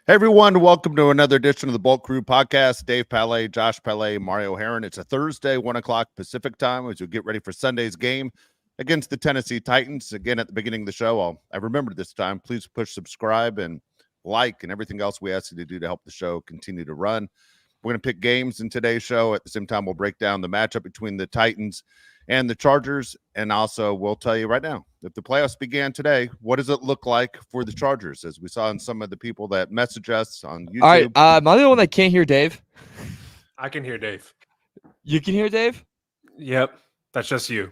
Hey everyone, welcome to another edition of the Bulk Crew podcast. Dave Palais, Josh Palais, Mario Heron. It's a Thursday, 1 o'clock Pacific time as we get ready for Sunday's game against the Tennessee Titans. Again, at the beginning of the show, I remembered this time, please push subscribe and like and everything else we ask you to do to help the show continue to run. We're going to pick games in today's show. At the same time, we'll break down the matchup between the Titans and the Chargers. And also, we'll tell you right now, if the playoffs began today, what does it look like for the Chargers? As we saw in some of the people that message us on YouTube. All right, am I the one that can't hear Dave? I can hear Dave. You can hear Dave? Yep, that's just you.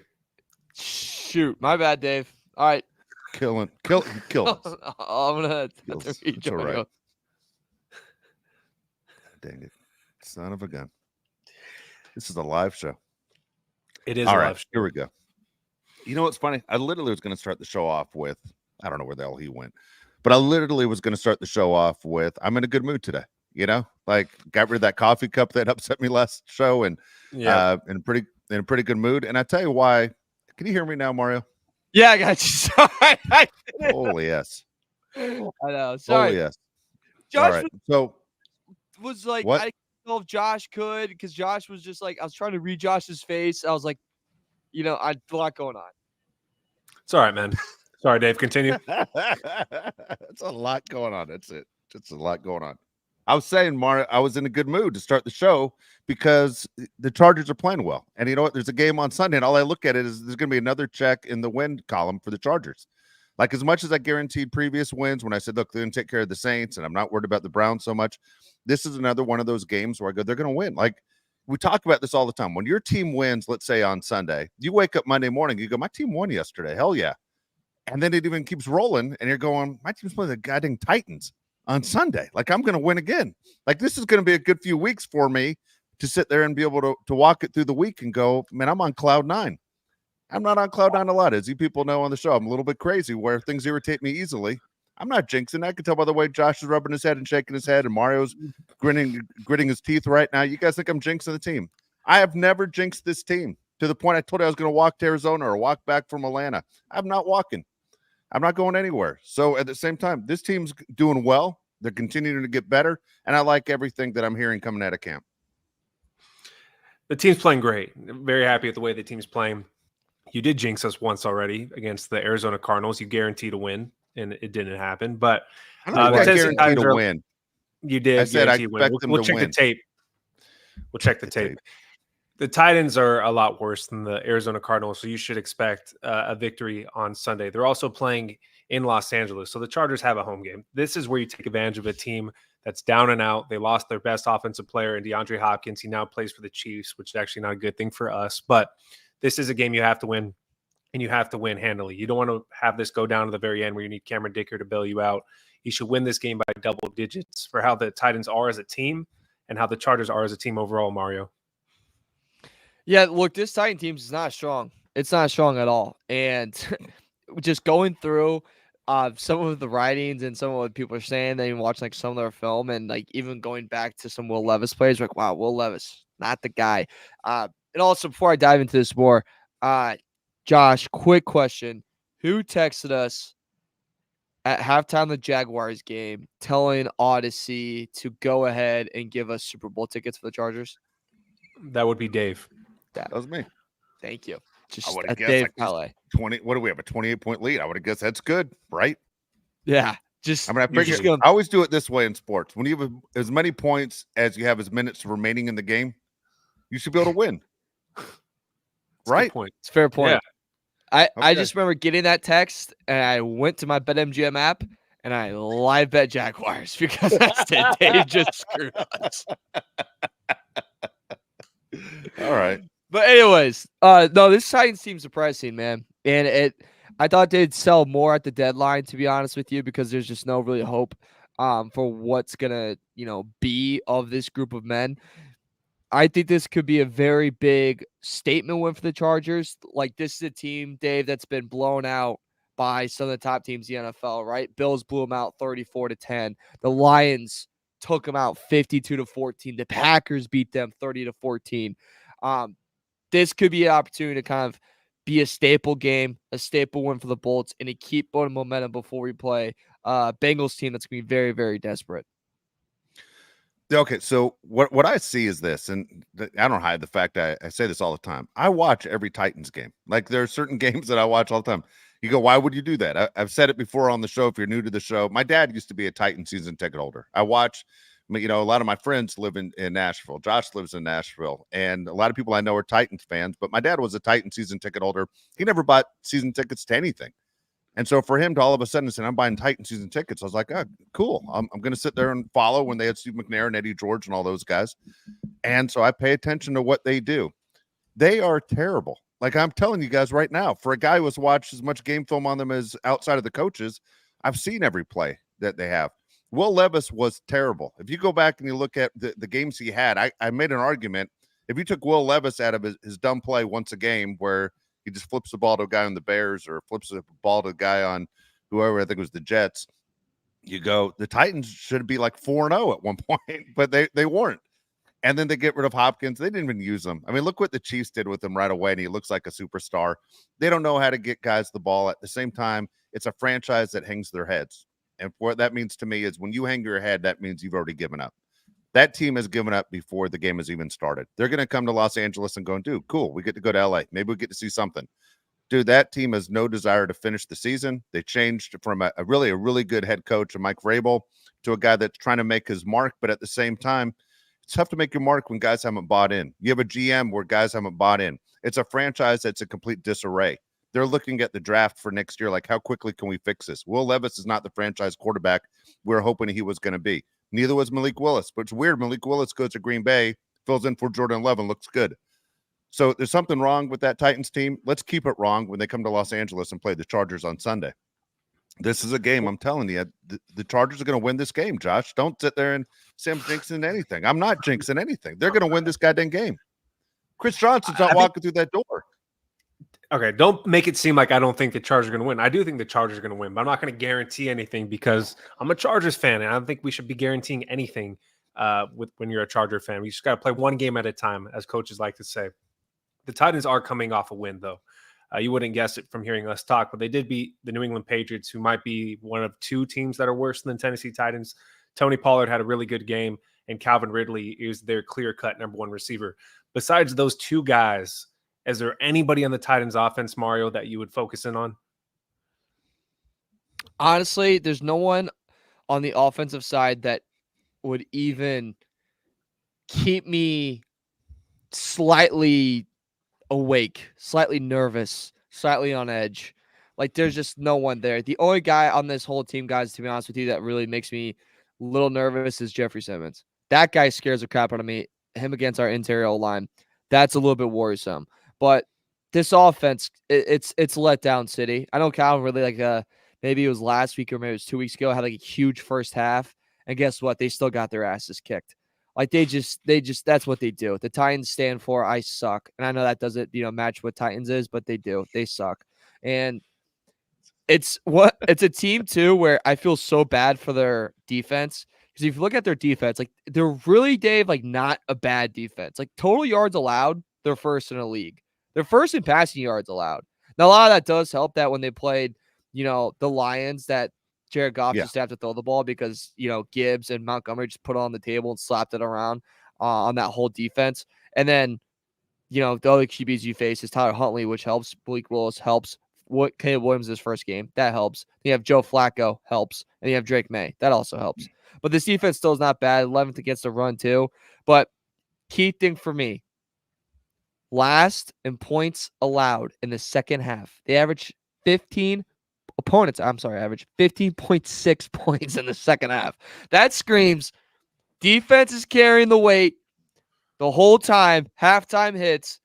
Shoot, my bad, Dave. All right. Kill us. I'm going to have to It's rejoin all right. you. Dang it. Son of a gun. This is a live show. It is All a right, live show. here we go. You know what's funny? I literally was going to start the show off with, I don't know where the hell he went, but I literally was going to start the show off with, I'm in a good mood today. You know, like got rid of that coffee cup that upset me last show and in a pretty good mood. And I tell you why. Can you hear me now, Mario? Yeah, I got you. Sorry. Holy yes. I know. Sorry. Holy yes. Josh All right. So was like, what? I didn't know if Josh could because Josh was just like, I was trying to read Josh's face. I was like, I had a lot going on. It's all right, man. Sorry, Dave. Continue. It's a lot going on. That's it. Just a lot going on. I was saying, Mario, I was in a good mood to start the show because the Chargers are playing well. And you know what? There's a game on Sunday, and all I look at it is there's going to be another check in the win column for the Chargers. Like, as much as I guaranteed previous wins when I said, look, they're going to take care of the Saints, and I'm not worried about the Browns so much, this is another one of those games where I go, they're going to win. Like, we talk about this all the time. When your team wins, let's say on Sunday, you wake up Monday morning, you go, my team won yesterday. Hell yeah. And then it even keeps rolling, and you're going, my team's playing the goddamn Titans on Sunday. Like, I'm going to win again. Like, this is going to be a good few weeks for me to sit there and be able to walk it through the week and go, man, I'm on cloud nine. I'm not on cloud nine a lot. As you people know on the show, I'm a little bit crazy where things irritate me easily. I'm not jinxing. I can tell by the way Josh is rubbing his head and shaking his head and Mario's gritting his teeth right now. You guys think I'm jinxing the team. I have never jinxed this team to the point I told you I was going to walk to Arizona or walk back from Atlanta. I'm not walking. I'm not going anywhere. So at the same time, this team's doing well. They're continuing to get better. And I like everything that I'm hearing coming out of camp. The team's playing great. I'm very happy with the way the team's playing. You did jinx us once already against the Arizona Cardinals. You guaranteed a win, and it didn't happen. But I don't think I guaranteed a win. You did. I said I expect them we'll to check win. the tape. We'll check the tape. The Titans are a lot worse than the Arizona Cardinals, so you should expect a victory on Sunday. They're also playing in Los Angeles, so the Chargers have a home game. This is where you take advantage of a team that's down and out. They lost their best offensive player in DeAndre Hopkins. He now plays for the Chiefs, which is actually not a good thing for us. But this is a game you have to win, and you have to win handily. You don't want to have this go down to the very end where you need Cameron Dicker to bail you out. You should win this game by double digits for how the Titans are as a team and how the Chargers are as a team overall, Mario. Yeah, look, this Titan team is not strong. It's not strong at all. And just going through some of the writings and some of what people are saying, they even watch like some of their film and like even going back to some Will Levis plays, like, wow, Will Levis, not the guy. And also before I dive into this more, Josh, quick question. Who texted us at halftime of the Jaguars game telling Odyssey to go ahead and give us Super Bowl tickets for the Chargers? That would be Dave. That was me. Thank you. Just I would a have guessed Dave like Palais. 20. What do we have? A 28-point lead. I would have guessed that's good, right? Yeah. Just I mean, I always do it this way in sports. When you have as many points as you have as minutes remaining in the game, you should be able to win. Right? Point. It's a fair point. Yeah. I just remember getting that text and I went to my BetMGM app and I live bet Jaguars because I said Dave just screwed us. All right. But anyways, no, this Titans team surprising, man. And I thought they'd sell more at the deadline, to be honest with you, because there's just no really hope for what's gonna, be of this group of men. I think this could be a very big statement win for the Chargers. Like, this is a team, Dave, that's been blown out by some of the top teams in the NFL, right? Bills blew them out 34-10. The Lions took them out 52-14. The Packers beat them 30-14. This could be an opportunity to kind of be a staple game, a staple win for the Bolts, and to keep building momentum before we play Bengals team that's going to be very, very desperate. Okay, so what I see is this, and I don't hide the fact I say this all the time. I watch every Titans game. Like there are certain games that I watch all the time. You go, why would you do that? I've said it before on the show. If you're new to the show, my dad used to be a Titan season ticket holder. I watch, a lot of my friends live in Nashville. Josh lives in Nashville, and a lot of people I know are Titans fans. But my dad was a Titan season ticket holder. He never bought season tickets to anything. And so for him to all of a sudden say, I'm buying Titan season tickets, I was like, oh, cool. I'm going to sit there and follow when they had Steve McNair and Eddie George and all those guys. And so I pay attention to what they do. They are terrible. Like I'm telling you guys right now, for a guy who has watched as much game film on them as outside of the coaches, I've seen every play that they have. Will Levis was terrible. If you go back and you look at the games he had, I made an argument. If you took Will Levis out of his dumb play once a game where he just flips the ball to a guy on the Bears or flips the ball to a guy on whoever, I think it was the Jets. You go, the Titans should be like 4-0 at one point, but they weren't. And then they get rid of Hopkins. They didn't even use him. I mean, look what the Chiefs did with him right away, and he looks like a superstar. They don't know how to get guys the ball. At the same time, it's a franchise that hangs their heads. And what that means to me is when you hang your head, that means you've already given up. That team has given up before the game has even started. They're going to come to Los Angeles and go, dude, cool, we get to go to LA. Maybe we get to see something. Dude, that team has no desire to finish the season. They changed from a really good head coach, Mike Vrabel, to a guy that's trying to make his mark. But at the same time, it's tough to make your mark when guys haven't bought in. You have a GM where guys haven't bought in. It's a franchise that's a complete disarray. They're looking at the draft for next year, like how quickly can we fix this? Will Levis is not the franchise quarterback we're hoping he was going to be. Neither was Malik Willis, but it's weird. Malik Willis goes to Green Bay, fills in for Jordan Love, and looks good. So there's something wrong with that Titans team. Let's keep it wrong when they come to Los Angeles and play the Chargers on Sunday. This is a game, I'm telling you, the Chargers are going to win this game, Josh. Don't sit there and say I'm jinxing anything. I'm not jinxing anything. They're going to win this goddamn game. Chris Johnson's not walking through that door. Okay, don't make it seem like I don't think the Chargers are going to win. I do think the Chargers are going to win, but I'm not going to guarantee anything because I'm a Chargers fan, and I don't think we should be guaranteeing anything when you're a Charger fan. We just got to play one game at a time, as coaches like to say. The Titans are coming off a win, though. You wouldn't guess it from hearing us talk, but they did beat the New England Patriots, who might be one of two teams that are worse than the Tennessee Titans. Tony Pollard had a really good game, and Calvin Ridley is their clear-cut number one receiver. Besides those two guys, is there anybody on the Titans offense, Mario, that you would focus in on? Honestly, there's no one on the offensive side that would even keep me slightly awake, slightly nervous, slightly on edge. Like there's just no one there. The only guy on this whole team, guys, to be honest with you, that really makes me a little nervous is Jeffrey Simmons. That guy scares the crap out of me. Him against our interior line, that's a little bit worrisome. But this offense, it's let down city. I know Calvin really maybe it was last week or maybe it was 2 weeks ago, had like a huge first half. And guess what? They still got their asses kicked. Like they just that's what they do. The Titans stand for I suck. And I know that doesn't, match what Titans is, but they do. They suck. And it's a team too where I feel so bad for their defense. Because if you look at their defense, like they're really, Dave, like not a bad defense. Like total yards allowed, they're first in the league. They're first in passing yards allowed. Now a lot of that does help that when they played, the Lions, that Jared Goff just had to throw the ball because, Gibbs and Montgomery just put it on the table and slapped it around on that whole defense. And then, the other QBs you face is Tyler Huntley, which helps. Malik Willis helps. Caleb Williams' first game, that helps. You have Joe Flacco, helps. And you have Drake May, that also helps. But this defense still is not bad. 11th against the run too. But key thing for me, last in points allowed in the second half. They average 15.6 points in the second half. That screams defense is carrying the weight the whole time. Halftime hits.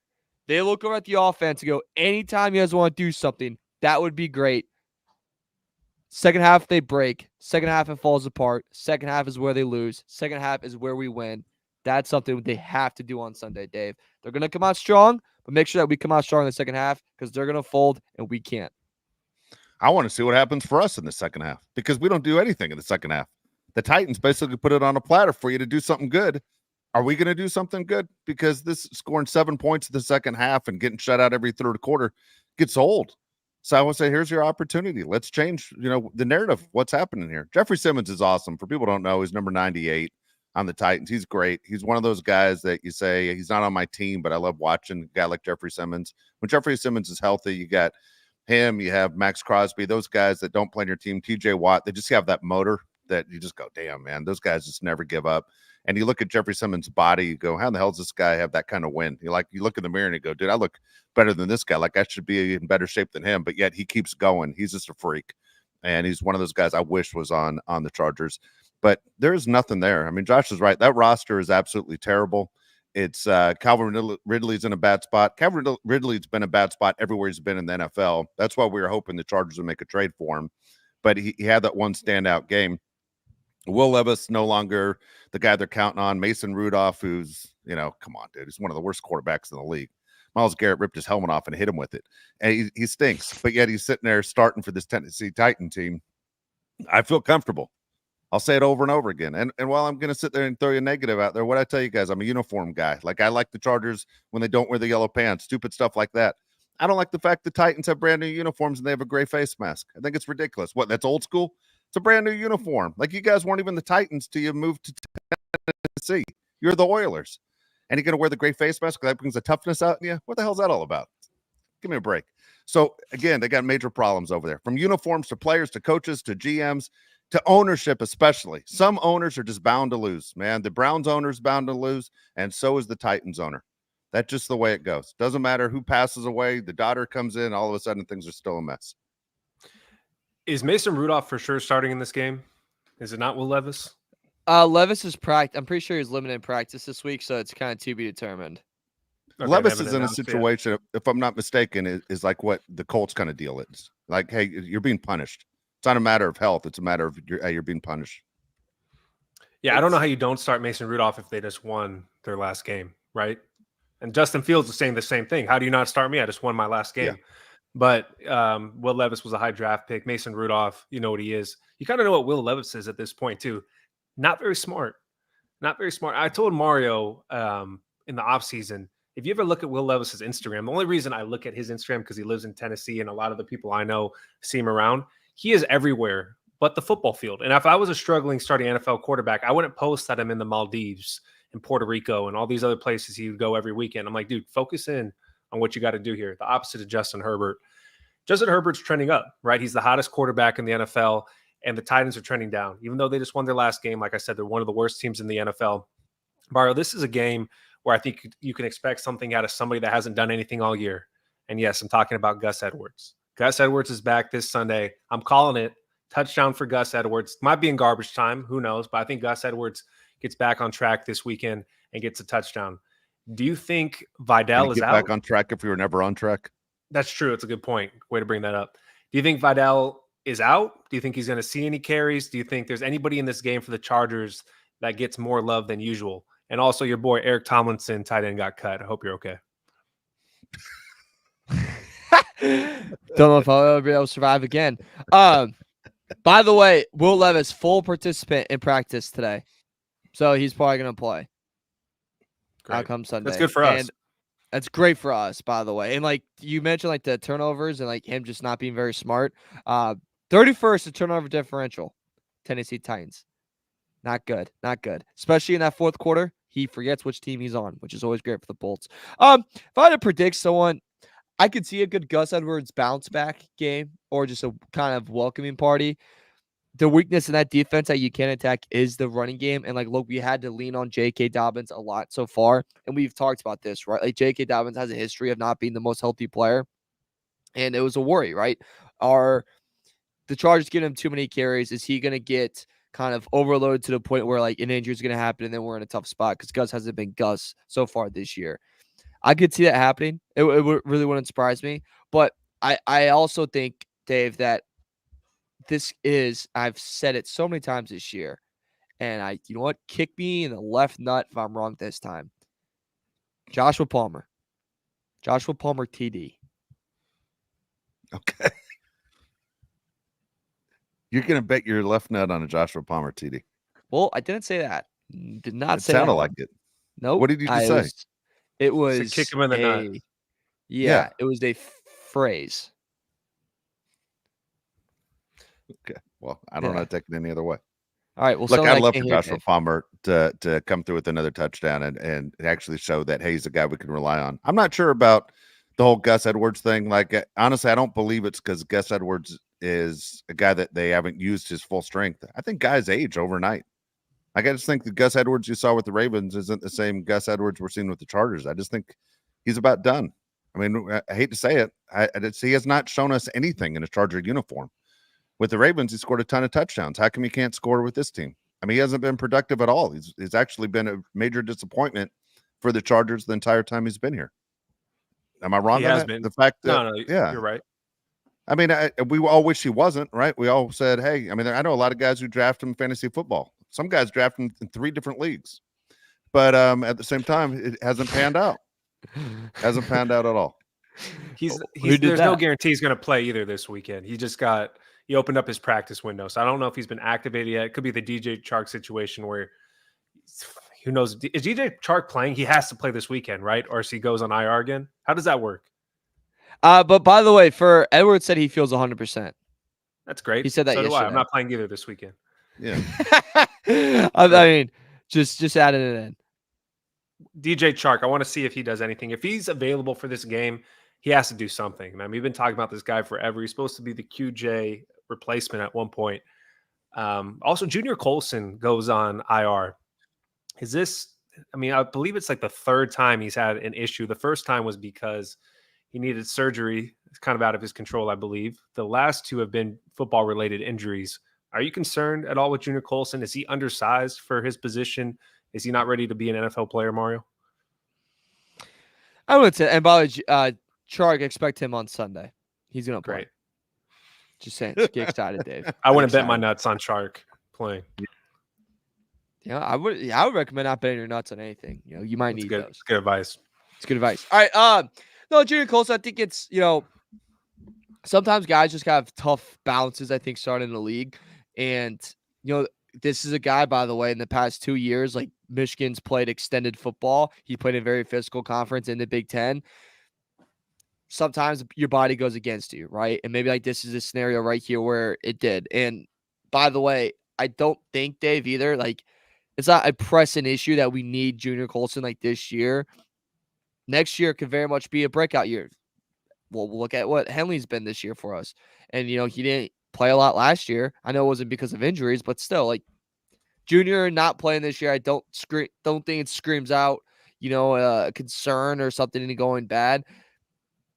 They look over at the offense and go, anytime you guys want to do something, that would be great. Second half, they break. Second half, it falls apart. Second half is where they lose. Second half is where we win. That's something they have to do on Sunday, Dave. They're going to come out strong, but make sure that we come out strong in the second half because they're going to fold and we can't. I want to see what happens for us in the second half because we don't do anything in the second half. The Titans basically put it on a platter for you to do something good. Are we going to do something good? Because this scoring 7 points in the second half and getting shut out every third quarter gets old. So I would say, here's your opportunity. Let's change, the narrative. What's happening here? Jeffrey Simmons is awesome. For people who don't know, he's number 98. on the Titans. He's great. He's one of those guys that you say he's not on my team, but I love watching a guy like Jeffrey Simmons. When Jeffrey Simmons is healthy, you got him, you have Max Crosby, those guys that don't play on your team, TJ Watt, they just have that motor that you just go, damn, man, those guys just never give up. And you look at Jeffrey Simmons' body, you go, how in the hell does this guy have that kind of win? You look in the mirror and you go, dude, I look better than this guy. Like I should be in better shape than him, but yet he keeps going. He's just a freak. And he's one of those guys I wish was on the Chargers. But there's nothing there. I mean, Josh is right. That roster is absolutely terrible. It's Calvin Ridley's in a bad spot. Calvin Ridley's been a bad spot everywhere he's been in the NFL. That's why we were hoping the Chargers would make a trade for him. But he had that one standout game. Will Levis no longer the guy they're counting on. Mason Rudolph, who's, come on, dude. He's one of the worst quarterbacks in the league. Myles Garrett ripped his helmet off and hit him with it. And he stinks. But yet he's sitting there starting for this Tennessee Titan team. I feel comfortable. I'll say it over and over again. And while I'm going to sit there and throw you a negative out there, what I tell you guys, I'm a uniform guy. Like I like the Chargers when they don't wear the yellow pants, stupid stuff like that. I don't like the fact the Titans have brand new uniforms and they have a gray face mask. I think it's ridiculous. What, that's old school? It's a brand new uniform. Like you guys weren't even the Titans till you moved to Tennessee. You're the Oilers. And you're going to wear the gray face mask because that brings the toughness out in you? What the hell's that all about? Give me a break. So, again, they got major problems over there. From uniforms to players to coaches to GMs to ownership especially. Some owners are just bound to lose, man. The Browns owner is bound to lose, and so is the Titans owner. That's just the way it goes. Doesn't matter who passes away. The daughter comes in. All of a sudden, things are still a mess. Is Mason Rudolph for sure starting in this game? Is it not Will Levis? Levis is practice. I'm pretty sure he's limited in practice this week, so it's kind of to be determined. Okay, Levis is in a situation, if I'm not mistaken, is like what the Colts kind of deal is. Like, hey, you're being punished. It's not a matter of health. It's a matter of you're being punished. Yeah, I don't know how you don't start Mason Rudolph if they just won their last game, right? And Justin Fields is saying the same thing. How do you not start me? I just won my last game. Yeah. But Will Levis was a high draft pick. Mason Rudolph, you know what he is. You kind of know what Will Levis is at this point, too. Not very smart. Not very smart. I told Mario in the offseason, if you ever look at Will Levis's Instagram, the only reason I look at his Instagram because he lives in Tennessee and a lot of the people I know see him around, he is everywhere but the football field. And if I was a struggling starting NFL quarterback, I wouldn't post that I'm in the Maldives and Puerto Rico and all these other places he would go every weekend. I'm like, dude, focus in on what you got to do here. The opposite of Justin Herbert. Justin Herbert's trending up, right? He's the hottest quarterback in the NFL, and the Titans are trending down. Even though they just won their last game, like I said, they're one of the worst teams in the NFL. Mario, this is a game where I think you can expect something out of somebody that hasn't done anything all year. And yes, I'm talking about Gus Edwards. Gus Edwards is back this Sunday. I'm calling it. Touchdown for Gus Edwards. Might be in garbage time. Who knows? But I think Gus Edwards gets back on track this weekend and gets a touchdown. Do you think Vidal is out? Back on track if we were never on track? That's true. It's a good point. Way to bring that up. Do you think Vidal is out? Do you think he's going to see any carries? Do you think there's anybody in this game for the Chargers that gets more love than usual? And also your boy Eric Tomlinson, tight end, got cut. I hope you're okay. Don't know if I'll ever be able to survive again. By the way, Will Levis, full participant in practice today. So he's probably going to play. Great. Come Sunday. That's good for us. And that's great for us, by the way. And like you mentioned, like the turnovers and like him just not being very smart. 31st in turnover differential, Tennessee Titans. Not good. Not good. Especially in that fourth quarter, he forgets which team he's on, which is always great for the Bolts. If I had to predict someone, I could see a good Gus Edwards bounce back game or just a kind of welcoming party. The weakness in that defense that you can't attack is the running game. And like, look, we had to lean on J.K. Dobbins a lot so far. And we've talked about this, right? Like J.K. Dobbins has a history of not being the most healthy player. And it was a worry, right? Are the Chargers giving him too many carries? Is he going to get kind of overloaded to the point where like an injury is going to happen and then we're in a tough spot? Because Gus hasn't been Gus so far this year. I could see that happening. It really wouldn't surprise me. But I also think, Dave, that this is, I've said it so many times this year, and you know what? Kick me in the left nut if I'm wrong this time. Joshua Palmer TD. Okay. You're going to bet your left nut on a Joshua Palmer TD. Well, I didn't say that. Did not it say sounded that. like it. No. Nope. What did you just say? It was kick him in the nut. Yeah, it was a phrase. Okay. Well, I don't know how to take it any other way. All right. Well, look, I'd like love for Joshua Palmer to come through with another touchdown and actually show that, hey, he's a guy we can rely on. I'm not sure about the whole Gus Edwards thing. Like, honestly, I don't believe it's because Gus Edwards is a guy that they haven't used his full strength. I think guys age overnight. I just think the Gus Edwards you saw with the Ravens isn't the same Gus Edwards we're seeing with the Chargers. I just think he's about done. I mean, I hate to say it. He has not shown us anything in a Charger uniform. With the Ravens, he scored a ton of touchdowns. How come he can't score with this team? I mean, he hasn't been productive at all. He's actually been a major disappointment for the Chargers the entire time he's been here. Am I wrong on that? Been. The fact that No, yeah, you're right. I mean, we all wish he wasn't, right? We all said, hey, I mean, I know a lot of guys who draft him in fantasy football. Some guys draft him in 3 different leagues. But at the same time, it hasn't panned out. Hasn't panned out at all. There's no guarantee he's going to play either this weekend. He opened up his practice window. So I don't know if he's been activated yet. It could be the DJ Chark situation where who knows? Is DJ Chark playing? He has to play this weekend, right? Or he goes on IR again? How does that work? But by the way, for Edwards said he feels 100%. That's great. He said that so yesterday. I'm not playing either this weekend. Yeah. I mean, just adding it in. DJ Chark, I want to see if he does anything. If he's available for this game, he has to do something. Man, we've been talking about this guy forever. He's supposed to be the QJ replacement at one point. Also, Junior Colson goes on IR. Is this, I mean, I believe it's like the 3rd time he's had an issue. The first time was because he needed surgery. It's kind of out of his control, I believe. The last 2 have been football-related injuries. Are you concerned at all with Junior Colson? Is he undersized for his position? Is he not ready to be an NFL player, Mario? I would say, and by the way, Chark, expect him on Sunday. He's going to play. Great. Just saying. Just get excited, Dave. I wouldn't bet my nuts on Chark playing. Yeah, I would recommend not betting your nuts on anything. You know, you might need those. It's good advice. It's good advice. All right. No, Junior Colson, I think it's, sometimes guys just have tough bounces, I think, starting in the league. And, this is a guy, by the way, in the past 2 years, like Michigan's played extended football. He played in a very physical conference in the Big Ten. Sometimes your body goes against you, right? And maybe like this is a scenario right here where it did. And by the way, I don't think, Dave, either, like, it's not a pressing issue that we need Junior Colson like this year. Next year could very much be a breakout year. We'll look at what Henley's been this year for us. And, he didn't play a lot last year. I know it wasn't because of injuries, but still, like, Junior not playing this year, I don't think it screams out, a concern or something going bad.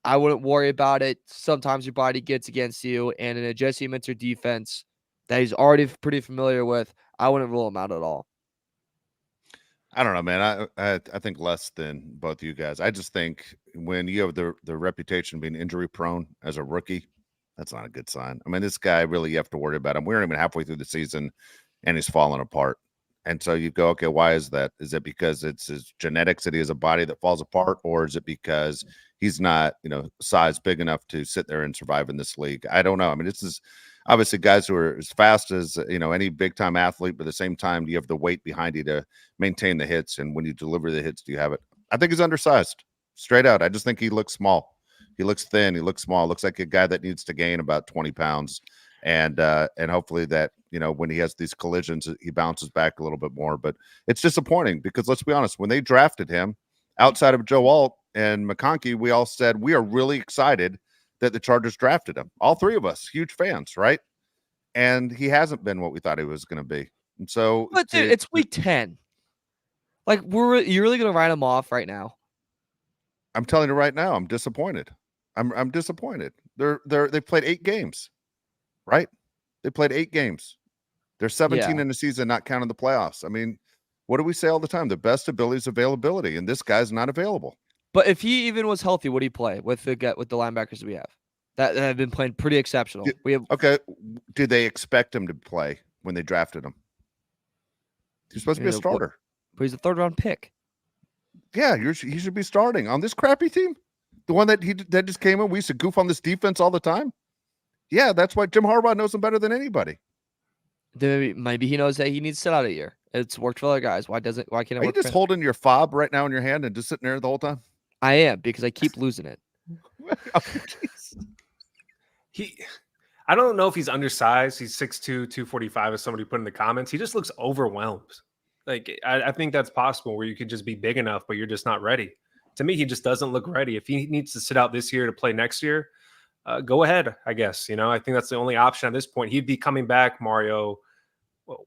I wouldn't worry about it. Sometimes your body gets against you, and in a Jesse Minter defense that he's already pretty familiar with, I wouldn't rule him out at all. I don't know, man. I think less than both of you guys. I just think when you have the reputation of being injury prone as a rookie, that's not a good sign. I mean, this guy really, you have to worry about him. We aren't even halfway through the season and he's falling apart. And so you go, okay, why is that? Is it because it's his genetics that he has a body that falls apart, or is it because he's not, size big enough to sit there and survive in this league? I don't know. I mean, this is obviously guys who are as fast as, any big time athlete, but at the same time, you have the weight behind you to maintain the hits. And when you deliver the hits, do you have it? I think he's undersized, straight out. I just think he looks small. He looks thin. He looks small. Looks like a guy that needs to gain about 20 pounds. And hopefully that, when he has these collisions, he bounces back a little bit more. But it's disappointing because let's be honest, when they drafted him, outside of Joe Alt and McConkey, we all said we are really excited that the Chargers drafted him. All 3 of us, huge fans, right? And he hasn't been what we thought he was going to be. And so, but dude, it's week 10. Like, you're really going to write him off right now? I'm telling you right now, I'm disappointed. I'm disappointed. They played 8 games, right? They played 8 games. They're 17 in the season, not counting the playoffs. I mean, what do we say all the time? The best ability is availability, and this guy's not available. But if he even was healthy, would he play with the linebackers we have that have been playing pretty exceptional? Okay. Did they expect him to play when they drafted him? He's supposed to be a starter. But he's a 3rd-round pick. Yeah, he should be starting on this crappy team. The one that just came in. We used to goof on this defense all the time. Yeah, that's why Jim Harbaugh knows him better than anybody. Maybe he knows that he needs to sit out a year. It's worked for other guys. Why can't it work? Are you just holding your fob right now in your hand and just sitting there the whole time? I am, because I keep losing it. I don't know if he's undersized. He's 6'2", 245, as somebody put in the comments. He just looks overwhelmed. Like, I think that's possible where you could just be big enough, but you're just not ready. To me, he just doesn't look ready. If he needs to sit out this year to play next year, go ahead, I guess. I think that's the only option at this point. He'd be coming back, Mario,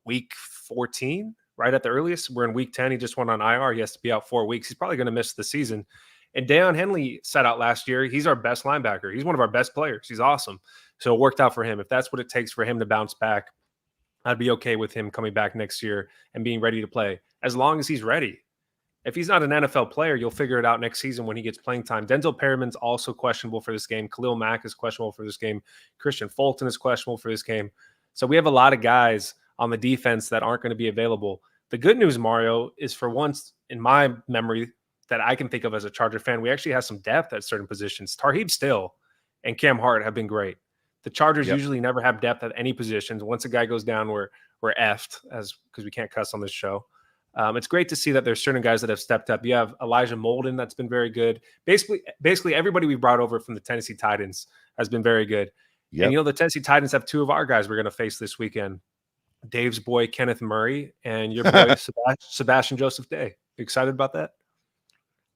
week 14, right at the earliest. We're in week 10. He just went on IR. He has to be out 4 weeks. He's probably going to miss the season. And Deion Henley sat out last year. He's our best linebacker. He's one of our best players. He's awesome. So it worked out for him. If that's what it takes for him to bounce back, I'd be okay with him coming back next year and being ready to play as long as he's ready. If he's not an NFL player, you'll figure it out next season when he gets playing time. Denzel Perriman's also questionable for this game. Khalil Mack is questionable for this game. Christian Fulton is questionable for this game. So we have a lot of guys on the defense that aren't going to be available. The good news, Mario, is for once in my memory that I can think of as a Charger fan, we actually have some depth at certain positions. Tarheeb Still and Cam Hart have been great. The Chargers usually never have depth at any positions. Once a guy goes down, we're effed because we can't cuss on this show. It's great to see that there's certain guys that have stepped up. You have Elijah Molden that's been very good. Basically everybody we brought over from the Tennessee Titans has been very good. Yep. And the Tennessee Titans have two of our guys we're going to face this weekend. Dave's boy Kenneth Murray and your boy Sebastian Joseph Day. You excited about that?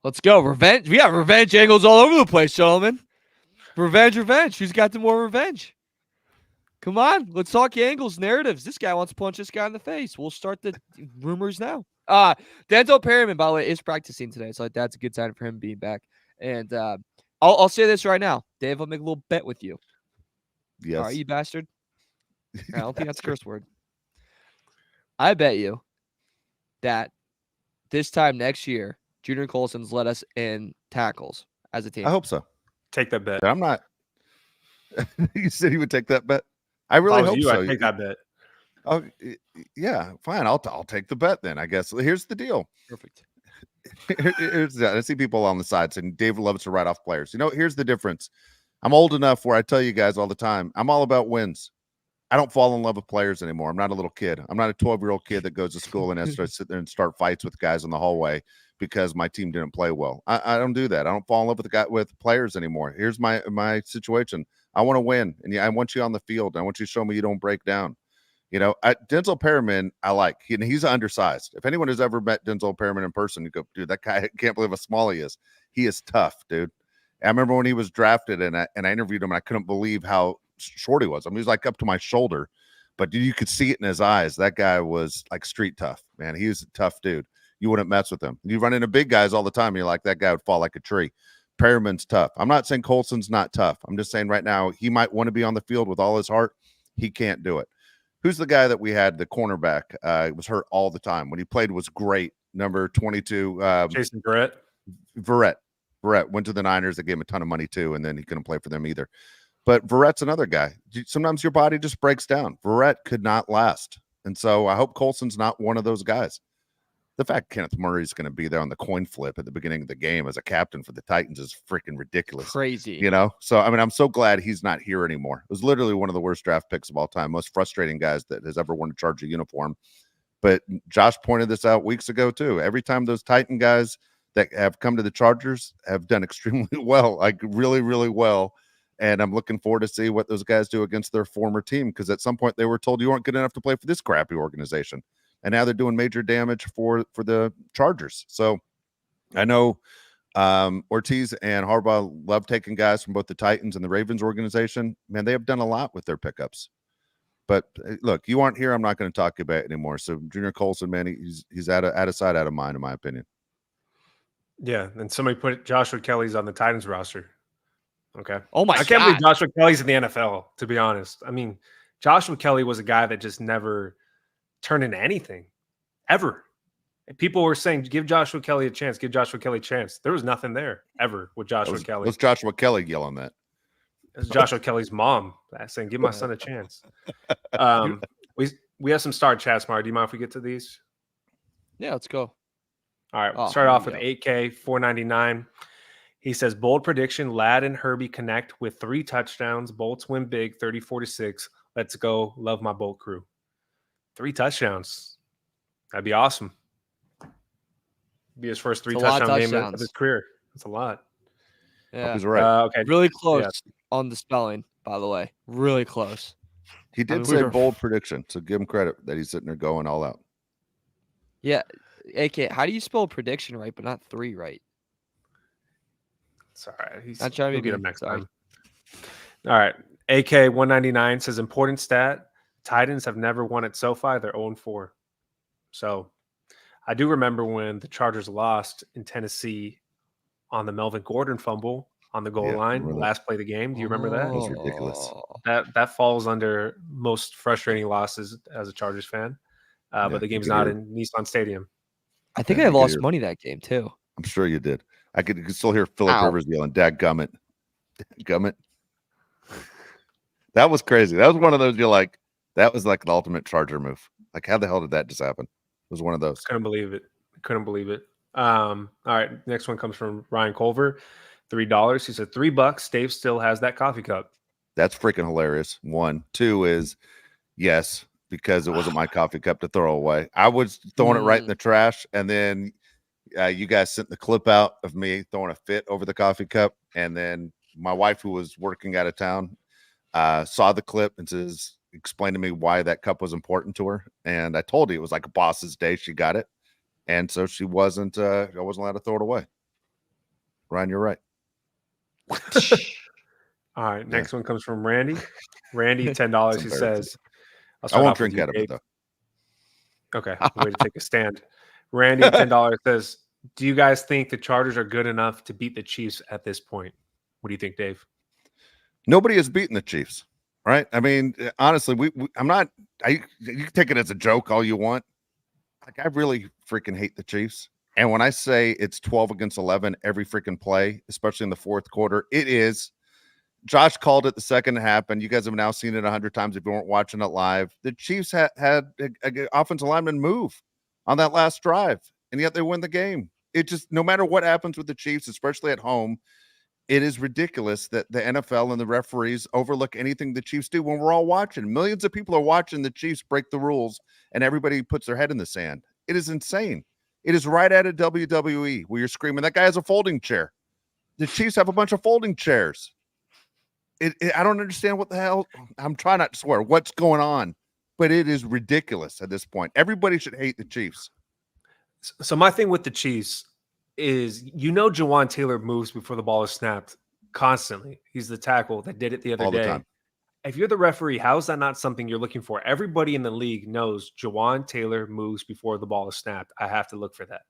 Let's go. Revenge. We got revenge angles all over the place, gentlemen. Revenge. Who's got the more revenge? Come on. Let's talk angles, narratives. This guy wants to punch this guy in the face. We'll start the rumors now. Denzel Perriman, by the way, is practicing today, so that's a good sign for him being back. And I'll say this right now. Dave, I'll make a little bet with you. Yes. All right, you bastard. I don't think that's a curse word. I bet you that this time next year, Junior Colson's led us in tackles as a team. I hope so. Take that bet. I'm not. You said you would take that bet. I really hope so. I'd take that bet. Oh, yeah, fine. I'll take the bet then. I guess. Here's the deal. Perfect. I see people on the side saying David loves to write off players. Here's the difference. I'm old enough where I tell you guys all the time, I'm all about wins. I don't fall in love with players anymore. I'm not a little kid. I'm not a 12-year-old kid that goes to school and has to sit there and start fights with guys in the hallway because my team didn't play well. I don't do that. I don't fall in love with players anymore. Here's my situation. I want to win, and I want you on the field. I want you to show me you don't break down. Denzel Perriman, I like. He's undersized. If anyone has ever met Denzel Perriman in person, you go, dude, that guy, I can't believe how small he is. He is tough, dude. I remember when he was drafted, and I interviewed him, and I couldn't believe how short he was. I mean, he was like up to my shoulder, but you could see it in his eyes. That guy was like street tough, man. He was a tough dude. You wouldn't mess with him. You run into big guys all the time. You're like, that guy would fall like a tree. Perriman's tough. I'm not saying Colson's not tough. I'm just saying right now he might want to be on the field with all his heart. He can't do it. Who's the guy that we had, the cornerback? Was hurt all the time. When he played was great. Number 22. Jason Verrett. Verrett went to the Niners. They gave him a ton of money too, and then he couldn't play for them either. But Verrett's another guy. Sometimes your body just breaks down. Verrett could not last. And so I hope Colson's not one of those guys. The fact Kenneth Murray's going to be there on the coin flip at the beginning of the game as a captain for the Titans is freaking ridiculous. Crazy. So, I mean, I'm so glad he's not here anymore. It was literally one of the worst draft picks of all time, most frustrating guys that has ever worn a Charger uniform. But Josh pointed this out weeks ago, too. Every time those Titan guys that have come to the Chargers have done extremely well, like really, really well. And I'm looking forward to see what those guys do against their former team, because at some point they were told you weren't good enough to play for this crappy organization. And now they're doing major damage for the Chargers. So I know Ortiz and Harbaugh love taking guys from both the Titans and the Ravens organization. Man, they have done a lot with their pickups. But look, you aren't here. I'm not going to talk about it anymore. So Junior Colson, man, he's out of sight, out of mind, in my opinion. Yeah, and somebody put Joshua Kelly's on the Titans roster. Okay. Oh my God. I can't believe Joshua Kelly's in the NFL, to be honest. I mean, Joshua Kelly was a guy that just never turned into anything, ever. And people were saying, give Joshua Kelly a chance, give Joshua Kelly a chance. There was nothing there, ever, with Joshua Kelly. Was Joshua Kelly yelling that? It was Joshua Kelly's mom saying, give my son a chance. We have some star chats, Mara. Do you mind if we get to these? Yeah, let's go. All right, we'll start off with 8K 499. He says, bold prediction, Ladd and Herbie connect with 3 touchdowns. Bolts win big, 34-6. Let's go. Love my Bolt crew. 3 touchdowns. That'd be awesome. Be his first 3 touchdown game of his career. That's a lot. Yeah. He's right. Okay. Really close on the spelling, by the way. Really close. He did say bold prediction, so give him credit that he's sitting there going all out. Yeah. AK, how do you spell prediction right, but not 3 right? It's all right. Not trying to He'll be get him mean. next Sorry. time. All right. AK 199 says important stat. Titans have never won at SoFi. They're 0-4. So I do remember when the Chargers lost in Tennessee on the Melvin Gordon fumble on the goal Yeah, line, remember that. last play of the game. Do you remember That that? was ridiculous. That falls under most frustrating losses as a Chargers fan. Yeah, But the you game's could not hear- in Nissan Stadium. I think Yeah, I you could lost hear- money that game too. I'm sure you did. I could still hear Philip Ow. Rivers yelling, "Dadgummit, gummit." That was crazy. That was one of those you're like, that was like the ultimate Charger move. Like, how the hell did that just happen? It was one of those. Couldn't believe it. Couldn't believe it. All right. Next one comes from Ryan Culver, $3. He said $3. Dave still has that coffee cup. That's freaking hilarious. 1, 2 is yes, because it wasn't my coffee cup to throw away. I was throwing it right in the trash, and then you guys sent the clip out of me throwing a fit over the coffee cup, and then my wife, who was working out of town, saw the clip and explained to me why that cup was important to her. And I told her it was like a boss's day. She got it, and so she wasn't. I wasn't allowed to throw it away. Ryan, you're right. All right. Next one comes from Randy. Randy, $10. It's He embarrassing. says, I'll I start won't off with drink you, out of it Dave. though. Okay. Way to take a stand. Randy, $10 says, do you guys think the Chargers are good enough to beat the Chiefs at this point? What do you think, Dave? Nobody has beaten the Chiefs, right? I mean, honestly, I'm not. You can take it as a joke all you want. Like, I really freaking hate the Chiefs. And when I say it's 12 against 11 every freaking play, especially in the fourth quarter, it is. Josh called it the second half, and you guys have now seen it 100 times if you weren't watching it live. The Chiefs had a offensive lineman move on that last drive, and yet they win the game. It just, no matter what happens with the Chiefs, especially at home, it is ridiculous that the NFL and the referees overlook anything the Chiefs do when we're all watching. Millions of people are watching the Chiefs break the rules, and everybody puts their head in the sand. It is insane. It is right out of WWE where you're screaming, that guy has a folding chair. The Chiefs have a bunch of folding chairs. I don't understand what the hell. I'm trying not to swear what's going on, but it is ridiculous at this point. Everybody should hate the Chiefs. So my thing with the Chiefs is, Jawan Taylor moves before the ball is snapped constantly. He's the tackle that did it the other All the day. time. If you're the referee, how is that not something you're looking for? Everybody in the league knows Jawan Taylor moves before the ball is snapped. I have to look for that.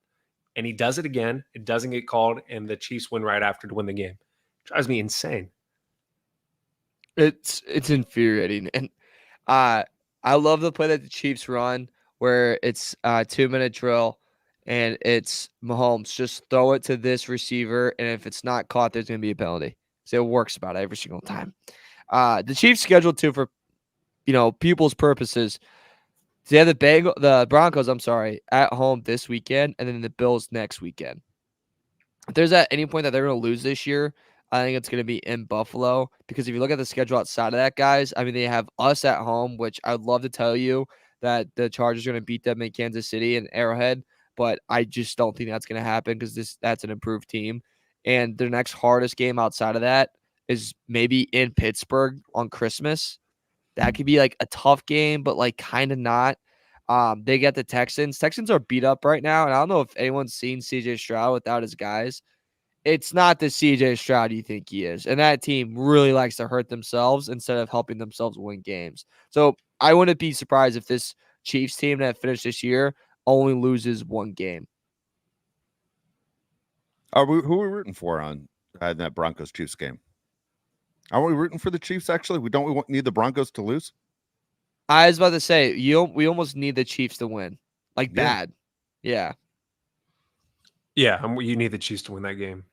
And he does it again. It doesn't get called, and the Chiefs win right after to win the game. It drives me insane. It's infuriating. And I love the play that the Chiefs run where it's a 2-minute drill and it's Mahomes, just throw it to this receiver, and if it's not caught, there's going to be a penalty. So it works about every single time. The Chiefs scheduled to, for people's purposes, they have the Broncos, at home this weekend, and then the Bills next weekend. If there's at any point that they're going to lose this year, I think it's going to be in Buffalo, because if you look at the schedule outside of that, guys, I mean, they have us at home, which I'd love to tell you that the Chargers are going to beat them in Kansas City and Arrowhead, but I just don't think that's going to happen because that's an improved team. And their next hardest game outside of that is maybe in Pittsburgh on Christmas. That could be like a tough game, but like kind of not. They get the Texans. Texans are beat up right now, and I don't know if anyone's seen CJ Stroud without his guys. It's not the CJ Stroud you think he is. And that team really likes to hurt themselves instead of helping themselves win games. So I wouldn't be surprised if this Chiefs team that finished this year only loses one game. Who are we rooting for on that Broncos Chiefs game? Are we rooting for the Chiefs? Actually, we need the Broncos to lose. I was about to say, we almost need the Chiefs to win, like bad. Yeah. Yeah, you need the Chiefs to win that game.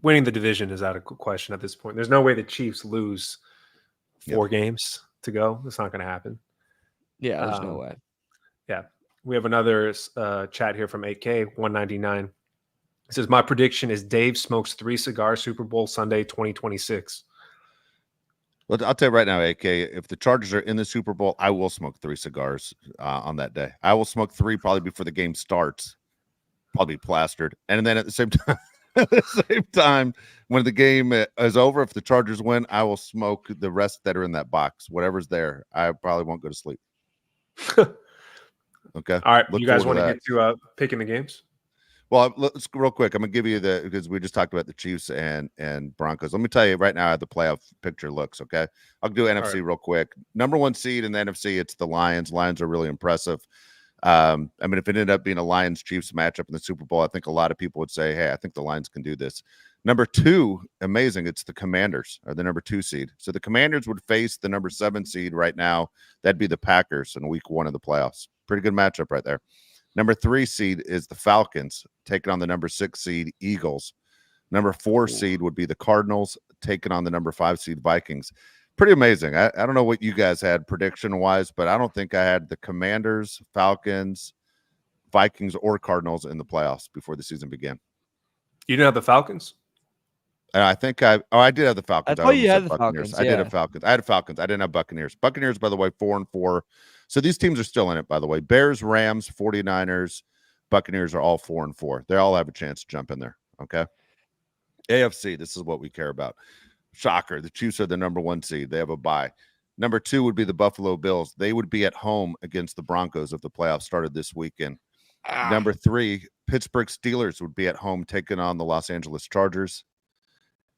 Winning the division is out of question at this point. There's no way the Chiefs lose 4 games to go. It's not going to happen. Yeah, there's no way. Yeah. We have another chat here from 8K 199. It says, my prediction is Dave smokes 3 cigars Super Bowl Sunday 2026. Well, I'll tell you right now, AK, if the Chargers are in the Super Bowl, I will smoke 3 cigars on that day. I will smoke 3 probably before the game starts, probably plastered. And then at the same time, when the game is over, if the Chargers win, I will smoke the rest that are in that box, whatever's there. I probably won't go to sleep. Okay. All right. Look You guys forward want to to that. get to picking the games? Well, let's real quick. I'm gonna give you because we just talked about the Chiefs and Broncos. Let me tell you right now how the playoff picture looks. Okay, I'll do NFC right. real quick. Number one seed in the NFC, it's the Lions. Lions are really impressive. I mean, if it ended up being a Lions Chiefs matchup in the Super Bowl, I think a lot of people would say, "Hey, I think the Lions can do this." Number two, amazing. It's the Commanders are the number two seed. So the Commanders would face the number 7 seed right now. That'd be the Packers in week 1 of the playoffs. Pretty good matchup right there. Number 3 seed is the Falcons taking on the number 6 seed Eagles. Number 4 seed would be the Cardinals taking on the number 5 seed Vikings. Pretty amazing. I don't know what you guys had prediction wise, but I don't think I had the Commanders, Falcons, Vikings, or Cardinals in the playoffs before the season began. You didn't have the Falcons? And I think I did have the Falcons. I thought you almost had said the Buccaneers. Falcons. I did Yeah. have Falcons. I had Falcons. I didn't have Buccaneers. Buccaneers, by the way, 4-4. So these teams are still in it, by the way. Bears, Rams, 49ers, Buccaneers are all 4-4. They all have a chance to jump in there. Okay. AFC, this is what we care about. Shocker. The Chiefs are the number 1 seed. They have a bye. Number 2 would be the Buffalo Bills. They would be at home against the Broncos if the playoffs started this weekend. Number 3, Pittsburgh Steelers would be at home taking on the Los Angeles Chargers.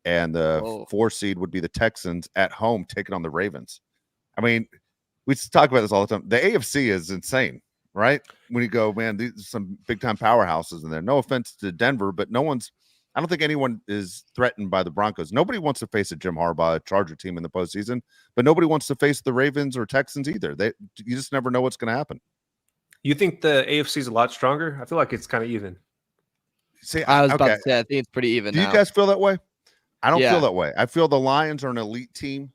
And the 4 seed would be the Texans at home taking on the Ravens. I mean, we talk about this all the time. The AFC is insane, right? When you go, man, these are some big time powerhouses in there. No offense to Denver, but I don't think anyone is threatened by the Broncos. Nobody wants to face a Jim Harbaugh Charger team in the postseason, but nobody wants to face the Ravens or Texans either. You just never know what's going to happen. You think the AFC is a lot stronger? I feel like it's kind of even. See, I was about to say, I think it's pretty even. Do you guys feel that way? I don't Yeah. feel that way. I feel the Lions are an elite team,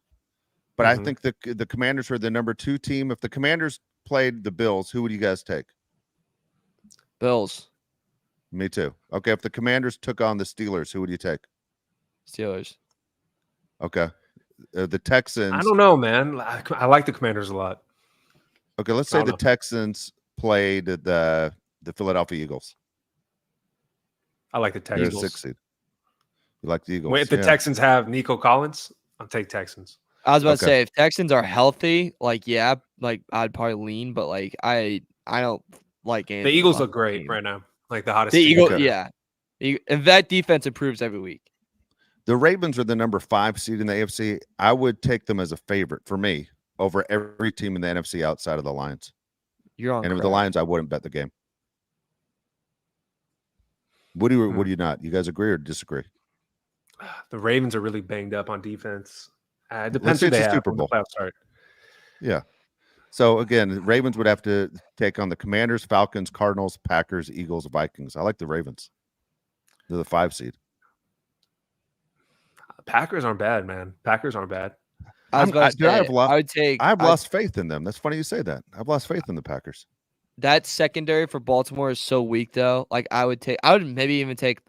but I think the Commanders are the number 2 team. If the Commanders played the Bills, who would you guys take? Bills, Me too. Okay, if the Commanders took on the Steelers, who would you take? Steelers. Okay, the Texans. I don't know, man. I like the Commanders a lot. Okay, let's say the Texans played the Philadelphia Eagles. I like the They're Texans. a 6 seed. You like the Eagles? Wait, if the Texans have Nico Collins, I'll take Texans. I was about to say, if Texans are healthy, yeah, I'd probably lean, but I don't like the Andrew Eagles Luck look great team. right now, like the hottest. The team. Eagles, yeah, and that defense improves every week. The Ravens are the number 5 seed in the AFC. I would take them as a favorite for me over every team in the NFC outside of the Lions. You're on. And with the Lions, I wouldn't bet the game. What do you not? You guys agree or disagree? The Ravens are really banged up on defense. It depends who It's they a have Super when Bowl. the playoffs start. Yeah. So again, the Ravens would have to take on the Commanders, Falcons, Cardinals, Packers, Eagles, Vikings. I like the Ravens. They're the 5 seed. Packers aren't bad, man. Packers aren't bad. I was about to say, I've lost faith in them. That's funny you say that. I've lost faith in the Packers. That secondary for Baltimore is so weak, though. I would maybe even take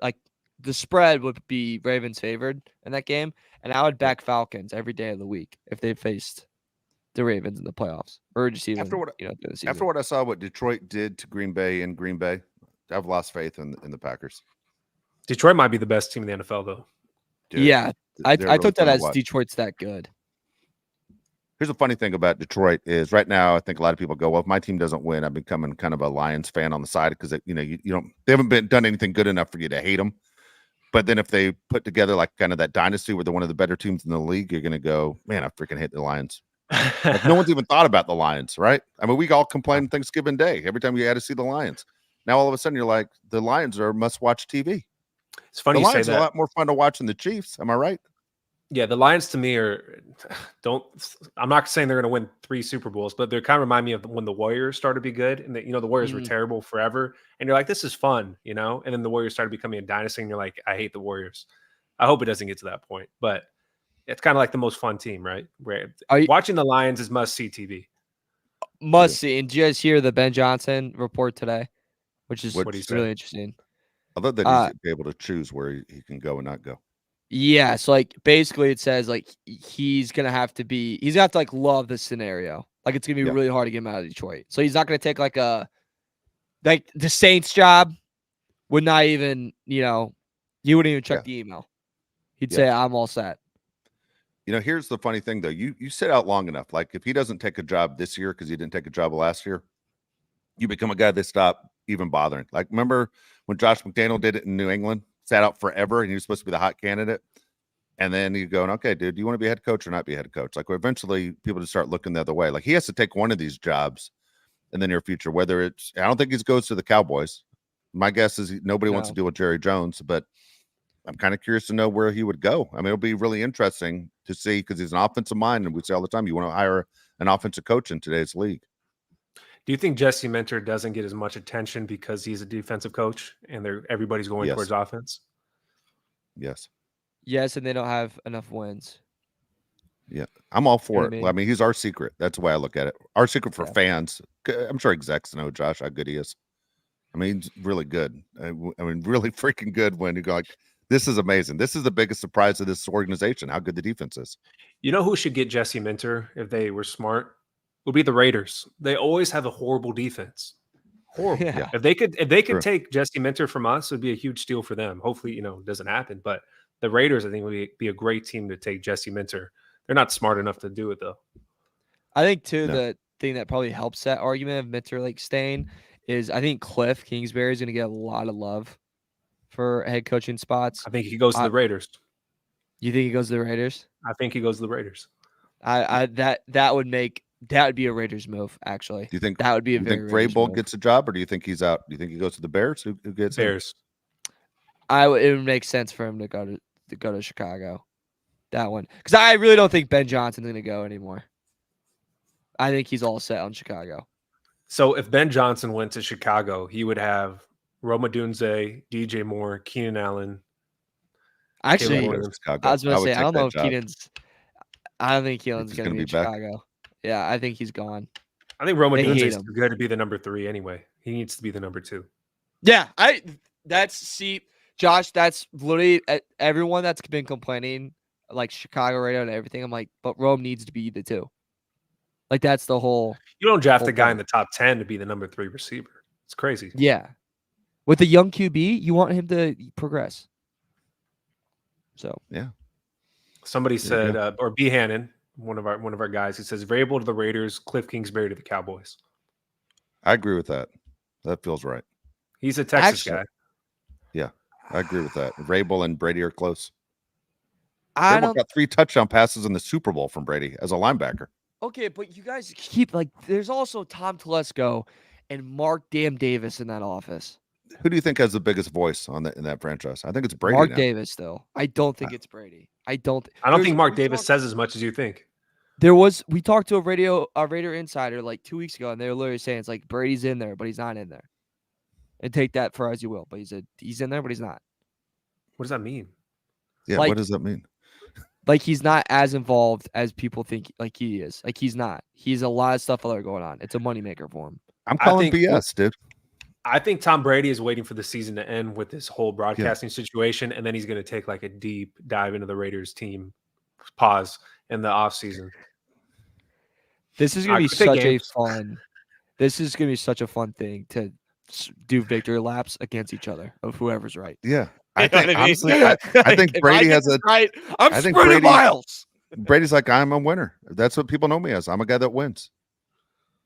the spread would be Ravens favored in that game, and I would back Falcons every day of the week if they faced the Ravens in the playoffs or just even after what I saw what Detroit did to Green Bay in Green Bay. I've lost faith in the Packers. Detroit might be the best team in the NFL, though. Dude, yeah, I really took that as watch. Detroit's that good. Here's the funny thing about Detroit is right now, I think a lot of people go, well, if my team doesn't win, I'm becoming kind of a Lions fan on the side because they haven't done anything good enough for you to hate them. But then if they put together kind of that dynasty where they're one of the better teams in the league, you're going to go, man, I freaking hate the Lions. No one's even thought about the Lions, right? I mean, we all complain Thanksgiving Day every time we had to see the Lions. Now all of a sudden you're like, the Lions are must-watch TV. It's funny the you say Lions that. are a lot more fun to watch than the Chiefs. Am I right? Yeah, the Lions to me I'm not saying they're going to win 3 Super Bowls, but they kind of remind me of when the Warriors started to be good, and the Warriors were terrible forever, and you're like, this is fun, and then the Warriors started becoming a dynasty, and you're like, I hate the Warriors. I hope it doesn't get to that point, but it's kind of like the most fun team, right? Where watching the Lions is must-see TV. Must see. And did you guys hear the Ben Johnson report today, which is really interesting? I thought that he's able to choose where he can go and not go. Yeah, so basically it says he's gonna have to love this scenario. It's gonna be really hard to get him out of Detroit. So he's not gonna take the Saints job would not even, you wouldn't even check the email. He'd say, I'm all set. Here's the funny thing though. You sit out long enough. Like if he doesn't take a job this year because he didn't take a job last year, you become a guy they stop even bothering. Like, remember when Josh McDaniel did it in New England, sat out forever, and you're supposed to be the hot candidate, and then you going, okay, dude, do you want to be head coach or not be head coach? Like, eventually people just start looking the other way. Like, he has to take one of these jobs in the near future. Whether it's, I don't think he goes to the Cowboys. My guess is nobody wants to deal with Jerry Jones, but I'm kind of curious to know where he would go. I mean, it'll be really interesting to see because he's an offensive mind, and we say all the time, you want to hire an offensive coach in today's league. Do you think Jesse Minter doesn't get as much attention because he's a defensive coach and everybody's going Yes. towards offense? Yes. Yes, and they don't have enough wins. Yeah, I'm all for it. I mean? Well, I mean, he's our secret. That's the way I look at it. Our secret for Yeah. fans. I'm sure execs know, Josh, how good he is. I mean, he's really good. I mean, really freaking good when you go like, this is amazing. This is the biggest surprise of this organization, how good the defense is. You know who should get Jesse Minter if they were smart? Would be the Raiders. They always have a horrible defense. Horrible. Yeah. If they could True. take Jesse Minter from us, it would be a huge steal for them. Hopefully, it doesn't happen. But the Raiders, I think, would be a great team to take Jesse Minter. They're not smart enough to do it though. I think too No. the thing that probably helps that argument of Minter like staying is I think Cliff Kingsbury is going to get a lot of love for head coaching spots. I think he goes to the Raiders. You think he goes to the Raiders? I think he goes to the Raiders. That would be a Raiders move. Actually, Do you think that would be a you very think Raiders Vrabel move. gets a job, or do you think he's out? Do you think he goes to the Bears? Who gets him? Bears. It would make sense for him to go to Chicago. That one, because I really don't think Ben Johnson's going to go anymore. I think he's all set on Chicago. So if Ben Johnson went to Chicago, he would have Roma Dunze, DJ Moore, Keenan Allen. Actually, Caleb Chicago. I was going to say, would I don't take know that if job. Keenan's. I don't think Keelan's he's going to gonna be in be back? Chicago. Yeah, I think he's gone. I think Roma They Dunze hate is him. good to be the number 3 anyway. He needs to be the number 2. Yeah, Josh, that's literally everyone that's been complaining, like Chicago radio and everything. I'm like, but Rome needs to be the 2. Like that's the whole. You don't draft whole a guy point. in the top 10 to be the number 3 receiver. It's crazy. Yeah, with a young QB, you want him to progress. So Yeah. Somebody There you said, or B. Hannon, one of our guys, he says Vrabel to the Raiders, Cliff Kingsbury to the Cowboys. I agree with that. That feels right. He's a Texas Actually, guy. I agree with that. Vrabel and Brady are close. I Vrabel don't. got 3 touchdown passes in the Super Bowl from Brady as a linebacker. Okay, but you guys keep like. There's also Tom Telesco and Mark Damn Davis in that office. Who do you think has the biggest voice in that franchise? I think it's Brady. Mark now. Davis, though. I don't think it's Brady. I don't think Mark Davis says as much as you think. We talked to a Raider insider like 2 weeks ago, and they were literally saying it's like Brady's in there, but he's not in there. And take that for as you will, but he's in there, but he's not. What does that mean? Yeah, Like- what does that mean? Like he's not as involved as people think like he is. Like he's not. He's a lot of stuff other going on. It's a moneymaker for him. I'm calling think- BS, dude. I think Tom Brady is waiting for the season to end with this whole broadcasting situation, and then he's going to take like a deep dive into the Raiders team. Pause in the offseason. This is gonna be could take such a games. fun. This is gonna be such a fun thing to do victory laps against each other of whoever's right. Yeah. You I know think what I mean? honestly, I think If Brady I has get a this right. I'm I think sprinting Brady- miles. Brady's like, I'm a winner. That's what people know me as. I'm a guy that wins.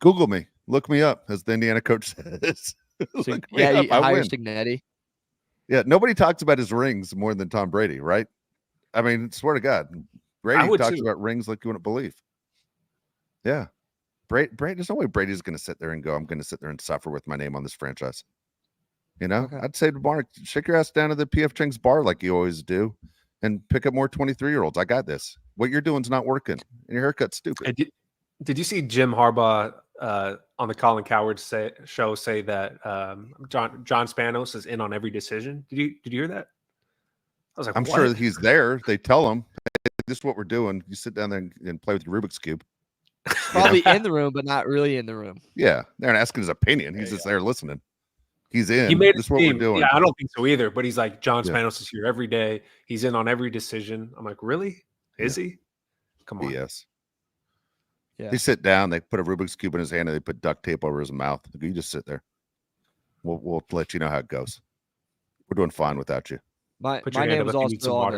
Google me. Look me up, as the Indiana coach says. Look me Yeah, up, you I hire win. Signetti. Yeah, nobody talks about his rings more than Tom Brady, right? I mean, swear to God, Brady would talks too. about rings like you wouldn't believe. Yeah, Brady. There's no way Brady's going to sit there and go, I'm going to sit there and suffer with my name on this franchise. You know, Okay. I'd say to Mark, shake your ass down to the PF Chang's bar like you always do, and pick up more 23-year-olds. I got this. What you're doing's not working, and your haircut's stupid. And did you see Jim Harbaugh on the Colin Cowherd show say that John Spanos is in on every decision? Did you hear that? I was like, I'm what? sure that he's there. They tell him, hey, this is what we're doing. You sit down there and play with your Rubik's Cube. Probably in the room, but not really in the room. Yeah, they're not asking his opinion. He's There you just there listening. He's in. He made This it is what we're seem, doing. yeah, I don't think so either. But he's like, John Yeah. Spanos is here every day. He's in on every decision. I'm like, really? Is he? Come on. BS. Yeah. They sit down. They put a Rubik's Cube in his hand and they put duct tape over his mouth. You just sit there. We'll let you know how it goes. We're doing fine without you. My Put your name hand was up if you need some also on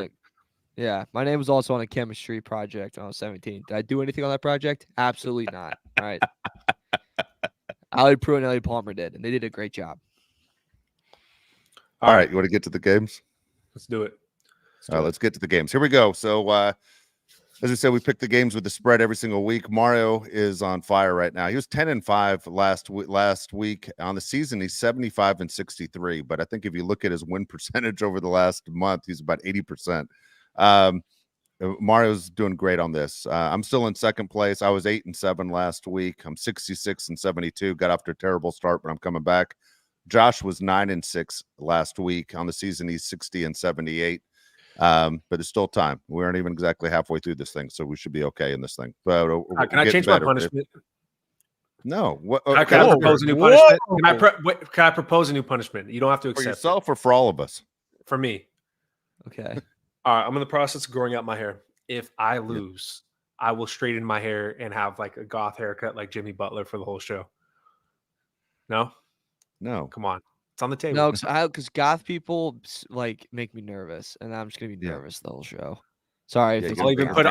water. my name was also on a chemistry project when I was 17. Did I do anything on that project? Absolutely not. All right. Ali Pruitt and Ellie Palmer did, and they did a great job. All right. You want to get to the games? Let's do it. All right, let's get to the games. Here we go. So, as I said, we pick the games with the spread every single week. Mario is on fire right now. He was 10-5 last week on the season. He's 75-63. But I think if you look at his win percentage over the last month, he's about 80%. Mario's doing great on this. I'm still in second place. I was 8-7 last week. I'm 66-72. Got off to a terrible start, but I'm coming back. Josh was 9-6 last week on the season. He's 60-78. But it's still time. We aren't even exactly halfway through this thing, so we should be okay in this thing. But can I change my punishment? No. What? Can I propose a new punishment? Can I propose a new punishment? You don't have to accept for yourself or for all of us. For me. Okay. All right. I'm in the process of growing out my hair. If I lose, I will straighten my hair and have like a goth haircut like Jimmy Butler for the whole show. No. Come on. It's on the table. No, because goth people like make me nervous, and I'm just gonna be nervous the whole show. Sorry. Yeah, I'll even put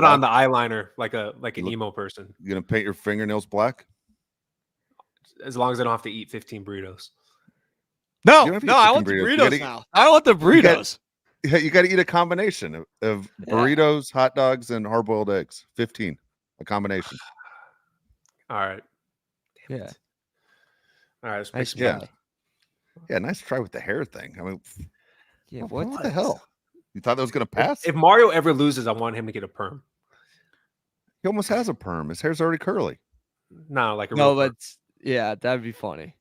on the eyeliner like an emo person. You gonna paint your fingernails black? As long as I don't have to eat 15 burritos. No, I want the burritos now. I want the burritos. You got to eat a combination of burritos, hot dogs, and hard-boiled eggs. 15, a combination. All right. Yeah. All right. Nice yeah, nice try with the hair thing. I mean, what the hell? You thought that was going to pass? If Mario ever loses, I want him to get a perm. He almost has a perm. His hair's already curly. No, like a no, but yeah, that'd be funny.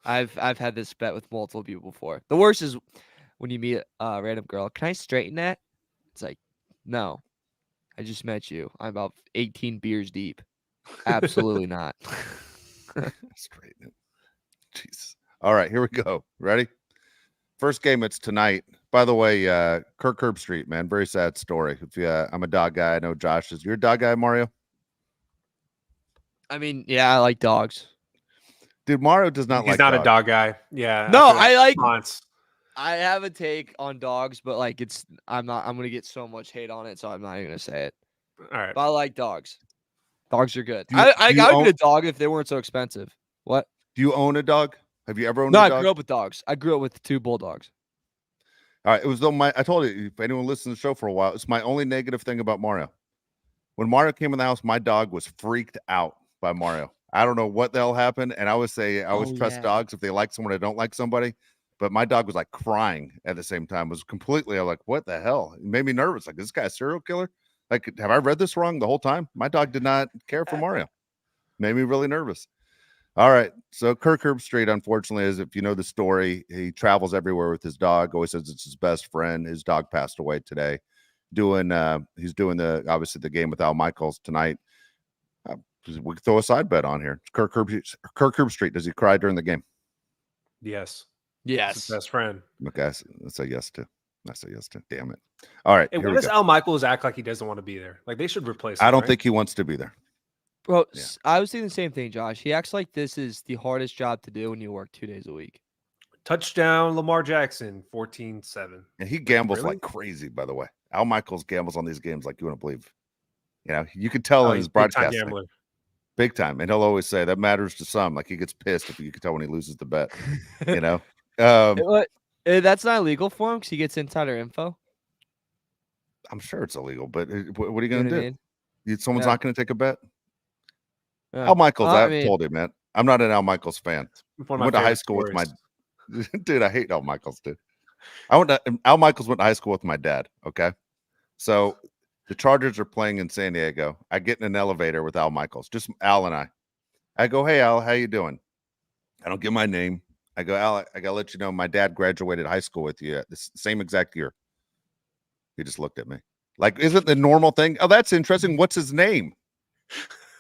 I've had this bet with multiple people before. The worst is when you meet a random girl. Can I straighten that? It's like, no, I just met you. I'm about 18 beers deep. Absolutely not. Straighten it. Jesus. All right, here we go. Ready? First game, it's tonight. By the way, Kirk Herbstreit, man, very sad story. If I'm a dog guy, I know Josh is. You're a dog guy, Mario? I mean, yeah, I like dogs. Dude, Mario does not like He's not dogs. a dog guy. Yeah. No, I like months. I have a take on dogs, but like I'm gonna get so much hate on it, so I'm not even gonna say it. All right. But I like dogs. Dogs are good. I would get a dog if they weren't so expensive. What? Do you own a dog? Have you ever owned a dog? No, I grew up with dogs. I grew up with 2 bulldogs. All right. It was I told you, if anyone listens to the show for a while, it's my only negative thing about Mario. When Mario came in the house, my dog was freaked out by Mario. I don't know what the hell happened. And I always say, I always trust dogs if they like someone, I don't like somebody. But my dog was like crying at the same time. It was completely, I'm like, what the hell? It made me nervous. Like, is this guy a serial killer? Like, have I read this wrong the whole time? My dog did not care for Mario. Made me really nervous. All right. So Kirk Herbstreit, unfortunately, is, if you know the story, he travels everywhere with his dog. Always says it's his best friend. His dog passed away today. He's doing obviously the game with Al Michaels tonight. We can throw a side bet on here. Kirk Herbstreit, does he cry during the game? Yes. Yes. His best friend. Okay, that's a yes to. Damn it. All right. Hey, why does Al Michaels act like he doesn't want to be there? Like, they should replace him. I don't think he wants to be there. Bro, yeah. I was thinking the same thing, Josh. He acts like this is the hardest job to do when you work 2 days a week. Touchdown, Lamar Jackson, 14-7. And he gambles like crazy, by the way. Al Michaels gambles on these games like you wouldn't believe. You know, you can tell in his broadcast. Big time. And he'll always say that matters to some. Like, he gets pissed if you can tell when he loses the bet. You know? That's not illegal for him because he gets insider info. I'm sure it's illegal, but what are you going to do? Someone's not going to take a bet? Yeah. Al Michaels, I've told him, man. I'm not an Al Michaels fan. I went to high school with my dude. I hate Al Michaels, dude. Al Michaels went to high school with my dad. Okay. So the Chargers are playing in San Diego. I get in an elevator with Al Michaels, just Al and I. I go, hey, Al, how you doing? I don't give my name. I go, Al, I got to let you know my dad graduated high school with you at the same exact year. He just looked at me. Like, isn't the normal thing? Oh, that's interesting. What's his name?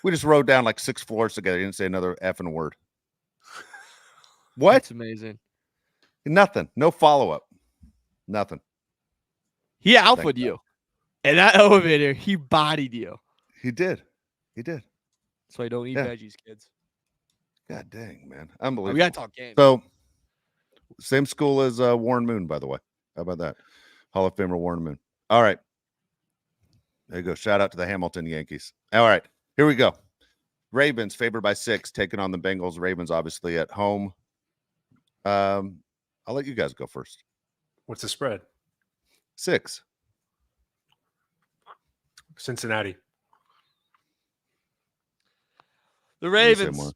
We just rode down like 6 floors together. He didn't say another effing word. What? That's amazing. Nothing. No follow-up. Nothing. He alphaed you. In that elevator, he bodied you. He did. So I don't eat veggies, kids. God dang, man. Unbelievable. We got to talk games. So, same school as Warren Moon, by the way. How about that? Hall of Famer Warren Moon. All right. There you go. Shout out to the Hamilton Yankees. All right. Here we go. Ravens favored by 6, taking on the Bengals. Ravens obviously at home. I'll let you guys go first. What's the spread? 6. Cincinnati. The What do you say, Ravens. Mario?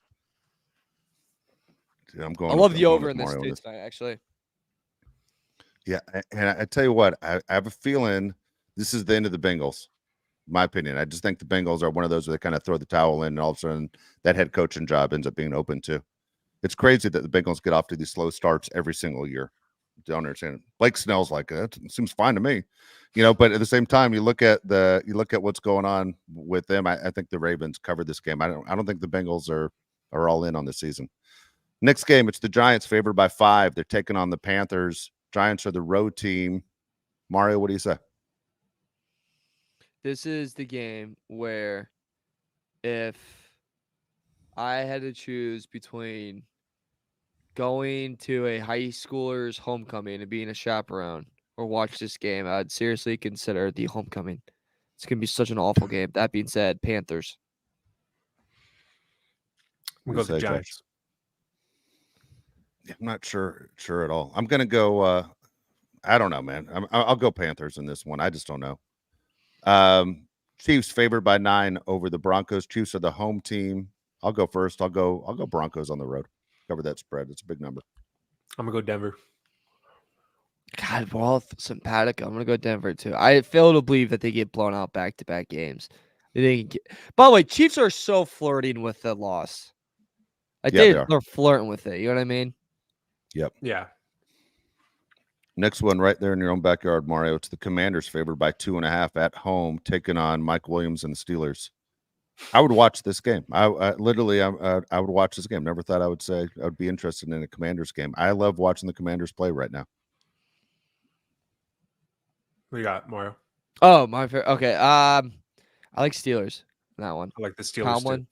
Dude, I'm going. I love with- the I'm going over with in this Mario on too this. tonight, actually. Yeah, and I tell you what, I have a feeling this is the end of the Bengals. My opinion. I just think the Bengals are one of those where they kind of throw the towel in, and all of a sudden that head coaching job ends up being open too. It's crazy that the Bengals get off to these slow starts every single year. Don't understand it. Blake Snell's like that. Seems fine to me, But at the same time, you look at what's going on with them. I think the Ravens covered this game. I don't think the Bengals are all in on this season. Next game, it's the Giants favored by 5. They're taking on the Panthers. Giants are the road team. Mario, what do you say? This is the game where if I had to choose between going to a high schooler's homecoming and being a chaperone or watch this game, I'd seriously consider the homecoming. It's going to be such an awful game. That being said, Panthers. We What go do with you the say, Josh? Giants. I'm not sure at all. I'm gonna go. I don't know, man. I'll go Panthers in this one. I just don't know. Chiefs favored by 9 over the Broncos. Chiefs are the home team. I'll go first. I'll go Broncos on the road. Cover that spread. It's a big number. I'm gonna go Denver. God, we're all sympathetic. I'm going to go Denver too. I fail to believe that they get blown out back-to-back games. By the way, Chiefs are so flirting with the loss. Like Yeah, they are. they're flirting with it. You know what I mean? Yep. Yeah. Next one right there in your own backyard, Mario. It's the Commanders favored by 2.5 at home, taking on Mike Williams and the Steelers. I would watch this game. I would watch this game. Never thought I would say I would be interested in a Commanders game. I love watching the Commanders play right now. We got Mario. Oh, my favorite. Okay. I like Steelers. That one. I like the Steelers Tomlin. too.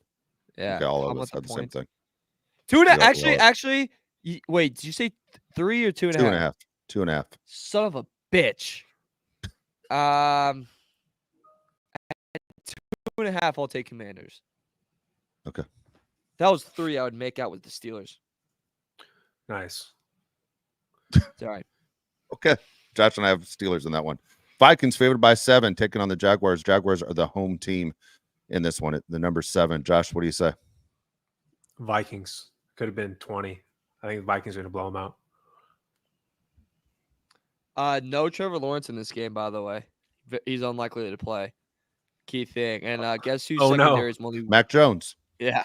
Yeah. Okay, all of Tomlin us at have the same points. thing. 2.5. Yeah, Actually. Wait. Did you say 3 or 2.5? 2.5. 2.5. Son of a bitch. 2.5. I'll take Commanders. Okay. That was 3. I would make out with the Steelers. Nice. It's all right. Okay. Josh and I have Steelers in that one. Vikings favored by 7, taking on the Jaguars. Jaguars are the home team in this one. The number 7. Josh, what do you say? Vikings. Could have been 20. I think the Vikings are gonna blow them out. No Trevor Lawrence in this game, by the way. He's unlikely to play. Key thing. And guess who's Oh, no. secondary is only Mac Jones, Yeah.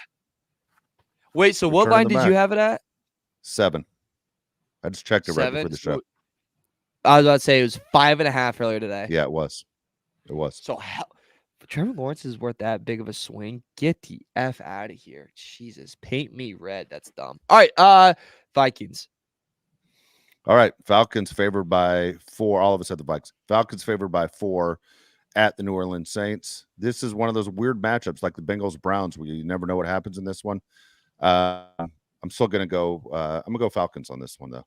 Wait, so what Return of line the did you Mac. have it at? 7. I just checked it right 7? before the show. I was about to say it was 5.5 earlier today. Yeah, it was. It was. So Trevor Lawrence is worth that big of a swing. Get the F out of here. Jesus. Paint me red. That's dumb. All right. Vikings. All right. Falcons favored by 4. All of us at the Vikes. Falcons favored by 4 at the New Orleans Saints. This is one of those weird matchups like the Bengals Browns where you never know what happens in this one. I'm still gonna go. I'm gonna go Falcons on this one though.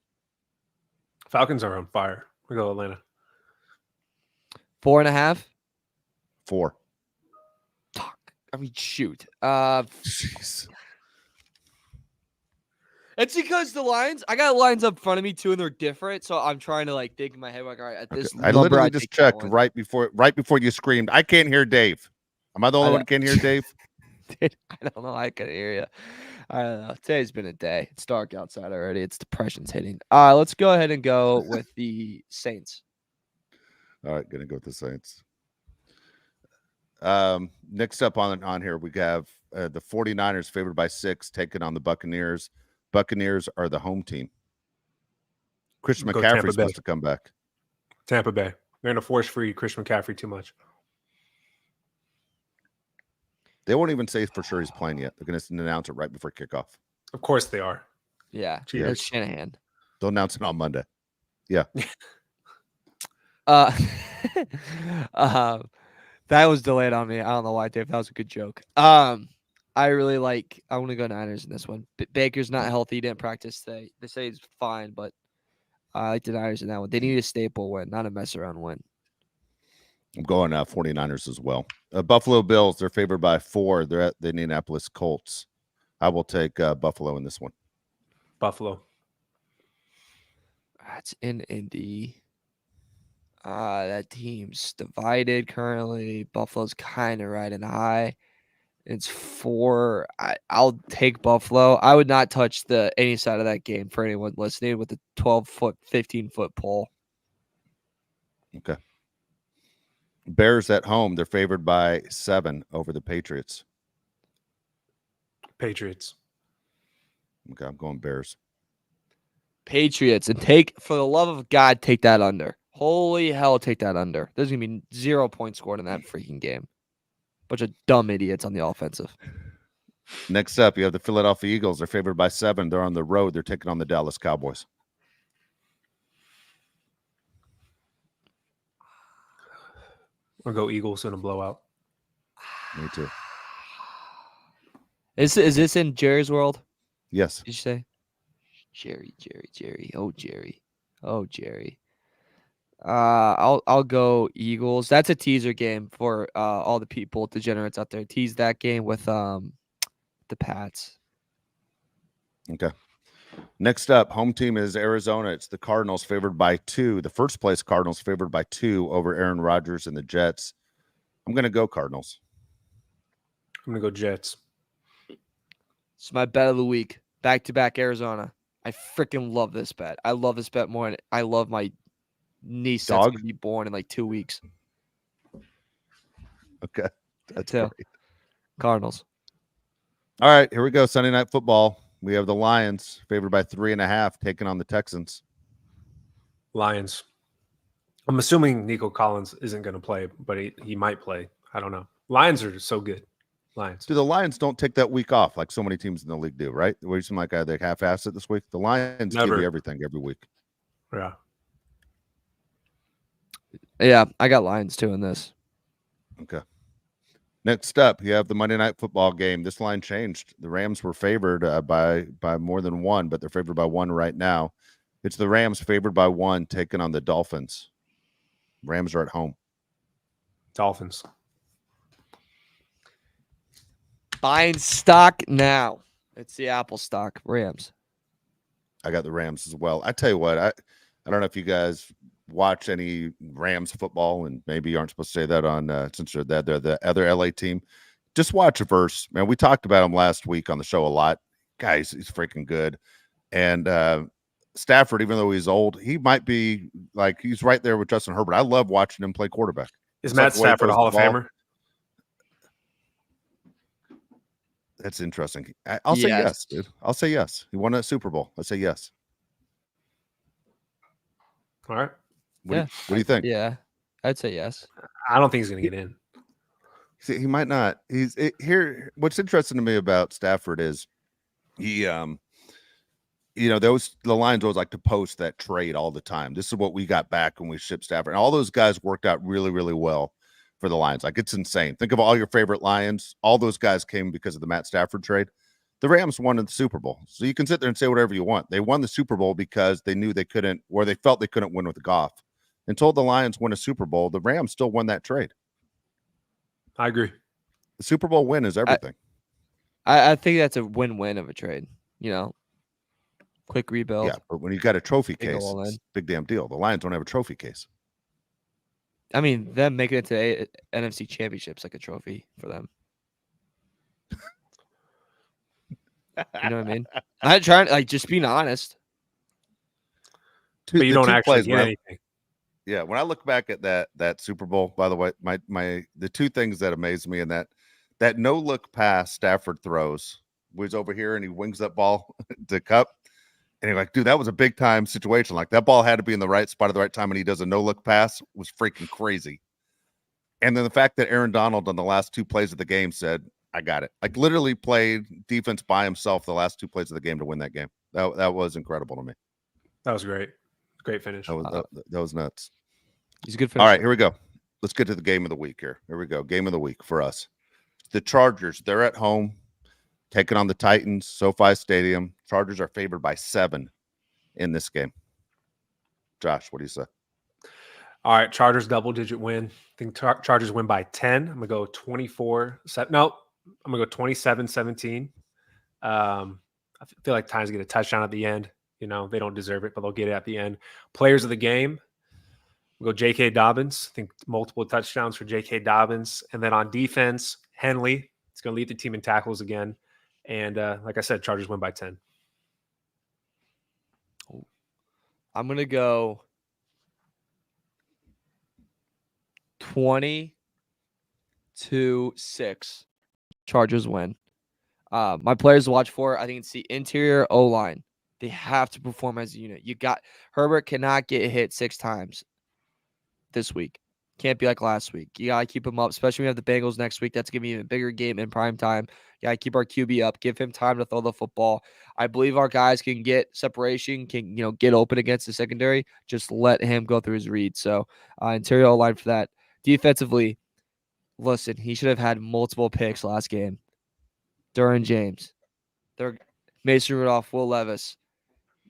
Falcons are on fire. We go Atlanta. 4.5. 4. Fuck. I mean, shoot. Jeez. It's because the lines, I got lines up in front of me too, and they're different. So I'm trying to like think in my head, like, all right, at this I number, literally I'd just take that checked one. right before you screamed. I can't hear Dave. Am I the only one who can't hear Dave? Dude, I don't know. I can hear you. I don't know. Today's been a day. It's dark outside already. It's depression's hitting. Let's go ahead and go with the Saints. All right, gonna go with the Saints. Next up on here, we have the 49ers favored by 6, taking on the Buccaneers. Buccaneers are the home team. Christian Go Tampa McCaffrey's Bay. supposed to come back. Tampa Bay. They're gonna force free Christian McCaffrey too much. They won't even say for sure he's playing yet. They're going to announce it right before kickoff. Of course they are. Yeah. Cheers. That's Shanahan. They'll announce it on Monday. Yeah. That was delayed on me. I don't know why, Dave. That was a good joke. I want to go Niners in this one. Baker's not healthy. He didn't practice today. They say he's fine, but I like the Niners in that one. They need a staple win, not a mess around win. I'm going 49ers as well. Buffalo Bills, they're favored by 4. They're at the Indianapolis Colts. I will take Buffalo in this one. Buffalo. That's in Indy. That team's divided currently. Buffalo's kind of riding high. It's 4. I'll take Buffalo. I would not touch any side of that game for anyone listening with a 12-foot, 15-foot pole. Okay. Bears at home, they're favored by 7 over the Patriots. Patriots. Okay, I'm going Bears. Patriots. And for the love of God, take that under. Holy hell, take that under. There's going to be 0 points scored in that freaking game. Bunch of dumb idiots on the offensive. Next up, you have the Philadelphia Eagles. They're favored by 7. They're on the road. They're taking on the Dallas Cowboys. I'll go Eagles in a blowout. Me too. Is this in Jerry's world? Yes. Did you say? Jerry. Oh, Jerry. I'll go Eagles. That's a teaser game for all the people, degenerates out there. Tease that game with the Pats. Okay. Next up, home team is Arizona. It's the Cardinals favored by 2. The first place Cardinals favored by 2 over Aaron Rodgers and the Jets. I'm going to go Cardinals. I'm going to go Jets. It's my bet of the week. Back-to-back Arizona. I freaking love this bet. I love this bet more. And I love my niece that's going to be born in like 2 weeks. Okay. That's great. Cardinals. All right, here we go. Sunday Night Football. We have the Lions favored by 3.5 taking on the Texans. Lions. I'm assuming Nico Collins isn't going to play, but he might play. I don't know. Lions are so good. Lions. The Lions don't take that week off like so many teams in the league do, right? Where you seem like they half-assed it this week. The Lions give you everything every week. Yeah. Yeah, I got Lions too in this. Okay. Next up, you have the Monday Night Football game. This line changed. The Rams were favored by more than 1, but they're favored by 1 right now. It's the Rams favored by 1 taking on the Dolphins. Rams are at home. Dolphins. Buying stock now. It's the Apple stock. Rams. I got the Rams as well. I tell you what, I don't know if you guys watch any Rams football, and maybe you aren't supposed to say that on since they're the other LA team. Just watch a verse, man. We talked about him last week on the show a lot. Guys, he's freaking good. And Stafford, even though he's old, he might be like he's right there with Justin Herbert. I love watching him play quarterback. Is Matt Stafford a Hall of Famer? That's interesting. I'll say yes, dude. I'll say yes. He won a Super Bowl. I say yes. All right. What do you think? Yeah, I'd say yes. I don't think he's going to get in. See, he might not. Here. What's interesting to me about Stafford is he, the Lions always like to post that trade all the time. This is what we got back when we shipped Stafford. And all those guys worked out really, really well for the Lions. Like, it's insane. Think of all your favorite Lions. All those guys came because of the Matt Stafford trade. The Rams won the Super Bowl. So you can sit there and say whatever you want. They won the Super Bowl because they knew they couldn't, or they felt they couldn't win with Goff. Until the Lions win a Super Bowl, the Rams still won that trade. I agree. The Super Bowl win is everything. I think that's a win-win of a trade. Quick rebuild. Yeah, but when you got a trophy case, it's a big damn deal. The Lions don't have a trophy case. I mean, them making it to NFC Championships like a trophy for them. You know what I mean? I'm not trying, just being honest. But you don't actually get anything. Yeah, when I look back at that Super Bowl, by the way, the two things that amaze me in that no look pass Stafford throws, was over here and he wings that ball to Cup, and you're like, dude, that was a big time situation. Like, that ball had to be in the right spot at the right time, and he does a no look pass was freaking crazy. And then the fact that Aaron Donald on the last 2 plays of the game said, I got it. Like, literally played defense by himself the last 2 plays of the game to win that game. That was incredible to me. That was great. Great finish. That was nuts. He's a good finisher. All right, here we go. Let's get to the game of the week here. Here we go. Game of the week for us. The Chargers, they're at home, taking on the Titans, SoFi Stadium. Chargers are favored by 7 in this game. Josh, what do you say? All right, Chargers double-digit win. I think Chargers win by 10. I'm going to go 24-7. No, I'm going to go 27-17. I feel like Titans get a touchdown at the end. You know, they don't deserve it, but they'll get it at the end. Players of the game, we'll go J.K. Dobbins. I think multiple touchdowns for J.K. Dobbins. And then on defense, Henley. It's going to lead the team in tackles again. And like I said, Chargers win by 10. I'm going to go 20-6. Chargers win. My players to watch for, I think it's the interior O-line. They have to perform as a unit. Herbert cannot get hit 6 times this week. Can't be like last week. You got to keep him up, especially when we have the Bengals next week. That's going to be a bigger game in prime time. You got to keep our QB up. Give him time to throw the football. I believe our guys can get separation, can get open against the secondary. Just let him go through his read. So interior line for that. Defensively, listen, he should have had multiple picks last game. Derwin James, Mason Rudolph, Will Levis.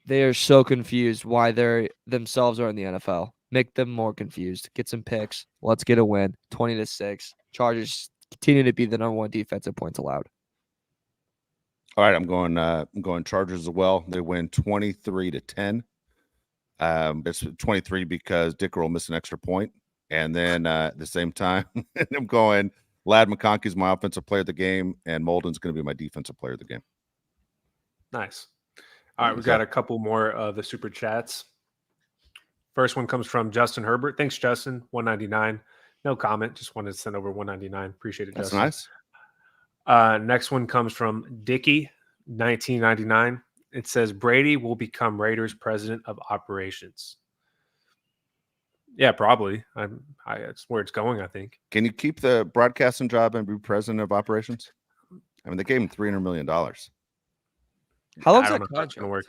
They are so confused why they themselves are in the NFL. Make them more confused. Get some picks. Let's get a win. 20-6. Chargers continue to be the number 1 defensive points allowed. All right, I'm going Chargers as well. They win 23-10. It's 23 because Dicker will miss an extra point. And then at the same time, I'm going Lad McConkey's my offensive player of the game, and Molden's going to be my defensive player of the game. Nice. All right, we've got a couple more of the super chats. First one comes from Justin Herbert. Thanks, Justin. 199. No comment. Just wanted to send over 199. Appreciate it, That's Justin. Nice. Next one comes from Dicky, 1999. It says Brady will become Raiders president of operations. Yeah, probably. That's where it's going, I think. Can you keep the broadcasting job and be president of operations? I mean, they gave him $300 million. How long's I don't that know how it's going to work.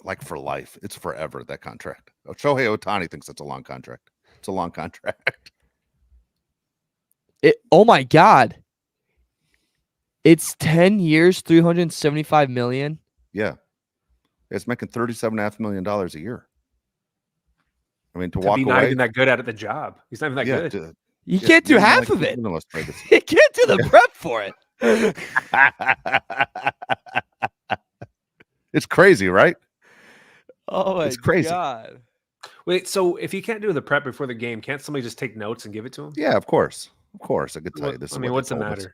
Like for life. It's forever, that contract. Shohei Ohtani thinks it's a long contract. It's a long contract. Oh, my God. It's 10 years, $375 million. Yeah. It's making $37.5 million a year. I mean, to Be walk not away. even that good at the job. He's not even that good. You can't do half of it. You can't do the prep for it. It's crazy, right? Oh, my It's crazy. God. Wait, so if you can't do the prep before the game, can't somebody just take notes and give it to him? Yeah, of course. Of course. I could tell you this. I mean, what's the matter?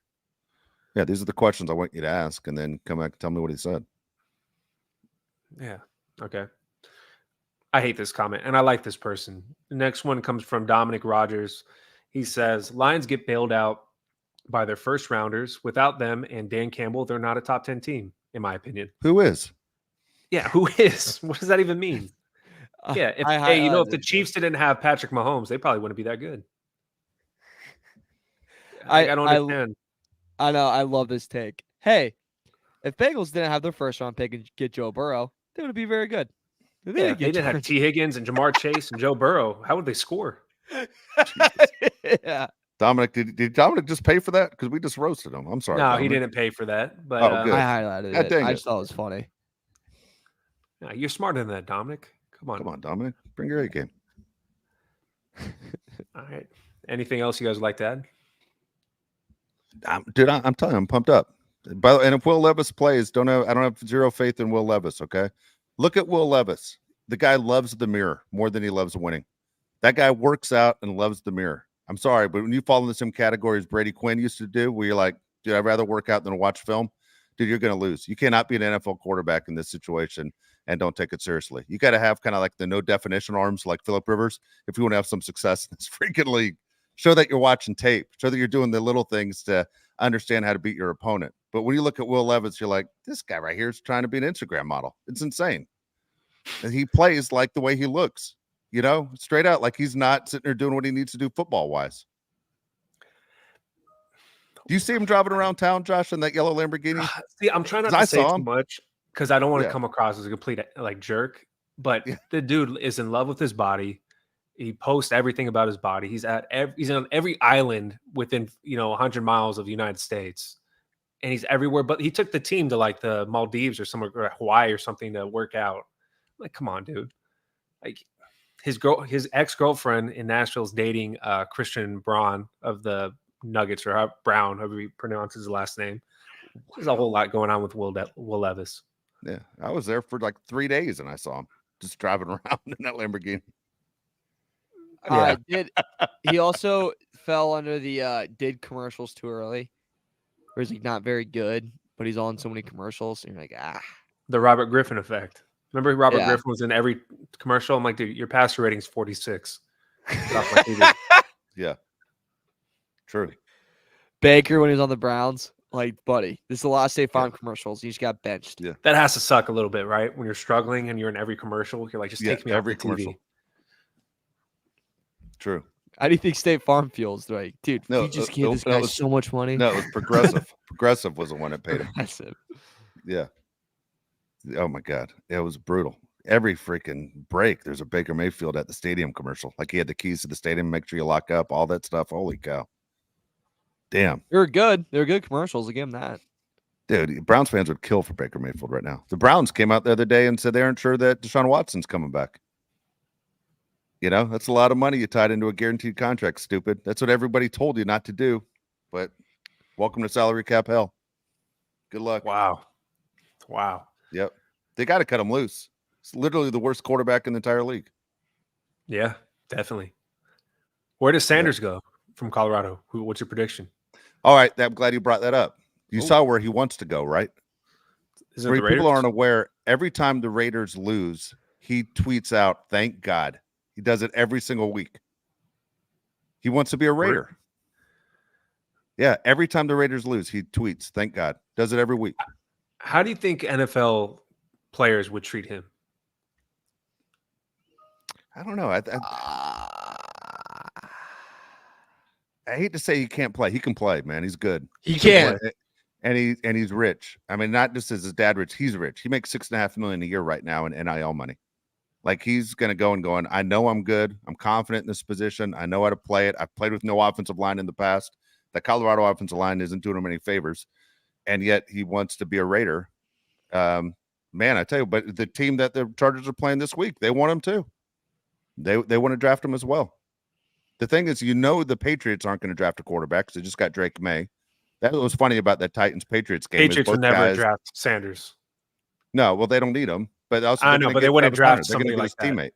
Yeah, these are the questions I want you to ask, and then come back and tell me what he said. Yeah. Okay. I hate this comment, and I like this person. The next one comes from Dominic Rogers. He says, Lions get bailed out by their first rounders. Without them and Dan Campbell, they're not a top 10 team, in my opinion. Who is? Yeah, who is? What does that even mean? Yeah, if the Chiefs didn't have Patrick Mahomes, they probably wouldn't be that good. I don't understand. I know. I love this take. Hey, if Bengals didn't have their first round pick and get Joe Burrow, they would be very good. They didn't have T. Higgins and Jamar Chase and Joe Burrow. How would they score? Yeah. Dominic, did Dominic just pay for that? Because we just roasted him. I'm sorry. No, Dominic. he didn't pay for that. But good. I highlighted it. I just thought it was funny. Yeah, you're smarter than that, Dominic. Come on, Dominic. Bring your A game. All right. Anything else you guys would like to add? Dude, I'm telling you, I'm pumped up. By the way, and if Will Levis plays, I don't have zero faith in Will Levis. Okay, look at Will Levis. The guy loves the mirror more than he loves winning. That guy works out and loves the mirror. I'm sorry, but when you fall into some categories Brady Quinn used to do, where you're like, dude, I'd rather work out than watch film. Dude, you're going to lose. You cannot be an NFL quarterback in this situation and don't take it seriously. You got to have kind of like the no definition arms like Phillip Rivers if you want to have some success in this freaking league. Show that you're watching tape. Show that you're doing the little things to understand how to beat your opponent. But when you look at Will Levis, you're like, this guy right here is trying to be an Instagram model. It's insane. And he plays like the way he looks, straight out, like he's not sitting there doing what he needs to do football-wise. Do you see him driving around town, Josh, in that yellow Lamborghini? See, I'm trying not to say too much because I don't want to come across as a complete jerk. But the dude is in love with his body. He posts everything about his body. He's on every island within 100 miles of the United States, and he's everywhere. But he took the team to like the Maldives or somewhere, or Hawaii or something to work out. Like, come on, dude. Like, his ex-girlfriend in Nashville is dating Christian Braun of the Nuggets, or Brown, however he pronounces his last name. There's a whole lot going on with Will Levis. Yeah, I was there for like 3 days and I saw him just driving around in that Lamborghini. He also fell under the did commercials too early, where he's like not very good, but he's on so many commercials, and you're like, The Robert Griffin effect. Remember Robert Yeah. Griffin was in every commercial? I'm like, dude, your passer rating's 46. Get off my TV. Yeah, true. Baker when he was on the Browns, like, buddy, this is the last State Farm commercials. He just got benched. Yeah. That has to suck a little bit, right? When you're struggling and you're in every commercial, you're like, just take me every off the commercial. TV. True. How do you think State Farm feels? Like, dude, No, you just gave this guy so much money. No, it was Progressive. Progressive was the one that paid him. Progressive. Yeah. Oh my God, it was brutal. Every freaking break, there's a Baker Mayfield at the stadium commercial. Like he had the keys to the stadium, make sure you lock up, all that stuff. Holy cow. Damn. They were good. They were good commercials. I'll give them that. Dude, Browns fans would kill for Baker Mayfield right now. The Browns came out the other day and said they aren't sure that Deshaun Watson's coming back. You know, that's a lot of money you tied into a guaranteed contract, stupid. That's what everybody told you not to do. But welcome to salary cap hell. Good luck. Wow. Yep. They got to cut him loose. It's literally the worst quarterback in the entire league. Yeah, definitely. Where does Sanders go from Colorado? What's your prediction? All right. I'm glad you brought that up. You saw where he wants to go, right? Isn't it the Raiders? People aren't aware, every time the Raiders lose, he tweets out, "Thank God." He does it every single week. He wants to be a Raider. Yeah, every time the Raiders lose, he tweets, "Thank God." Does it every week. How do you think NFL players would treat him? I don't know. I hate to say he can't play. He can play, man. He's good. He can. And he's rich. I mean, not just as his dad rich, he's rich. He makes $6.5 million a year right now in NIL money. Like he's gonna go and going, I know I'm good. I'm confident in this position. I know how to play it. I've played with no offensive line in the past. The Colorado offensive line isn't doing him any favors. And yet he wants to be a Raider. Man, I tell you, but the team that the Chargers are playing this week, they want him too. They want to draft him as well. The thing is, the Patriots aren't going to draft a quarterback because they just got Drake May. That was funny about that Titans-Patriots game. Patriots would never draft Sanders. No, well, they don't need him. But also, I know, but they wouldn't draft somebody like that. Teammate.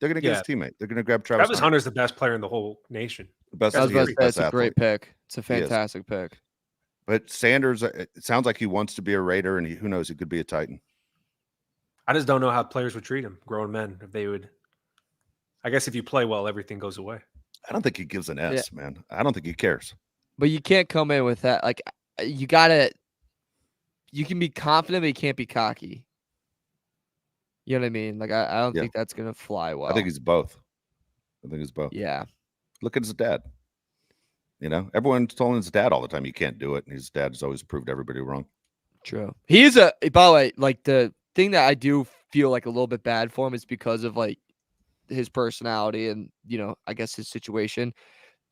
They're going to get his teammate. They're going to grab Travis Hunter. Hunter's the best player in the whole nation. That's a great pick. It's a fantastic pick. But Sanders, it sounds like he wants to be a Raider, and who knows, he could be a Titan. I just don't know how players would treat him, grown men, if they would. I guess if you play well, everything goes away. I don't think he gives an S, man. I don't think he cares. But you can't come in with that. Like, you can be confident, but you can't be cocky. You know what I mean? Like, I don't think that's going to fly well. I think he's both. Yeah. Look at his dad. You know, everyone's telling his dad all the time he can't do it. And his dad has always proved everybody wrong. True. By the way, like the thing that I do feel like a little bit bad for him is because of like his personality and, I guess his situation.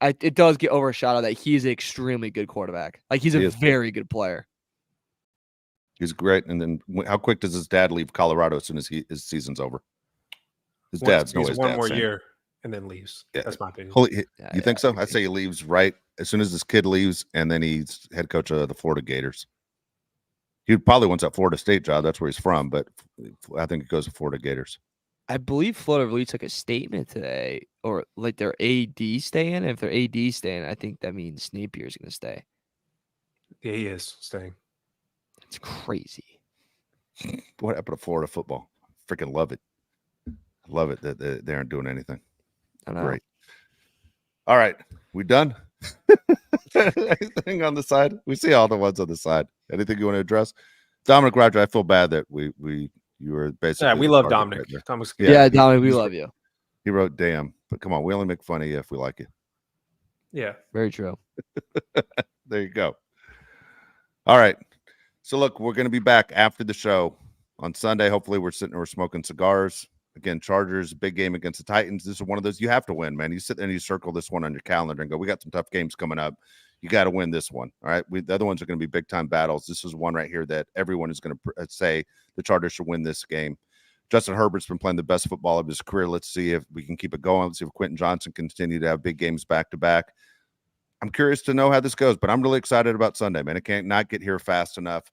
It does get overshadowed that he's an extremely good quarterback. Like he's a very good player. He's great. And then how quick does his dad leave Colorado as soon as his season's over? His dad's no his one dad, more Sam. year and then leaves. Yeah. That's my opinion. You think so? I'd say he leaves right as soon as this kid leaves, and then he's head coach of the Florida Gators. He probably wants that Florida State job. That's where he's from, but I think it goes to Florida Gators. I believe Florida released like a statement today, or like their AD staying. And if their AD staying, I think that means Napier's going to stay. Yeah, he is staying. It's crazy. What happened to Florida football? Freaking love it. Love it that they aren't doing anything. I know. Great. All right, we done? Anything on the side? We see all the ones on the side. Anything you want to address? Dominic Roger, I feel bad that you were basically. Yeah, we love Dominic. Right Dominic, we love you. He wrote, "Damn," but come on, we only make fun of you if we like you. Yeah, very true. There you go. All right. So look, we're going to be back after the show on Sunday. Hopefully, we're smoking cigars. Again, Chargers, big game against the Titans. This is one of those you have to win, man. You sit there and you circle this one on your calendar and go, we got some tough games coming up. You got to win this one. All right. The other ones are going to be big time battles. This is one right here that everyone is going to say the Chargers should win this game. Justin Herbert's been playing the best football of his career. Let's see if we can keep it going. Let's see if Quentin Johnson can continue to have big games back to back. I'm curious to know how this goes, but I'm really excited about Sunday, man. It can't not get here fast enough.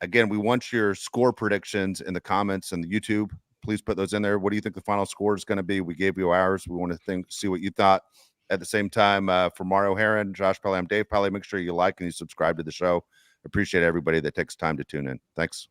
Again, we want your score predictions in the comments and the YouTube. Please put those in there. What do you think the final score is going to be? We gave you ours. We want to see what you thought. At the same time, for Mario Heron, Josh Pelley, I'm Dave Pelley. Make sure you like and you subscribe to the show. Appreciate everybody that takes time to tune in. Thanks.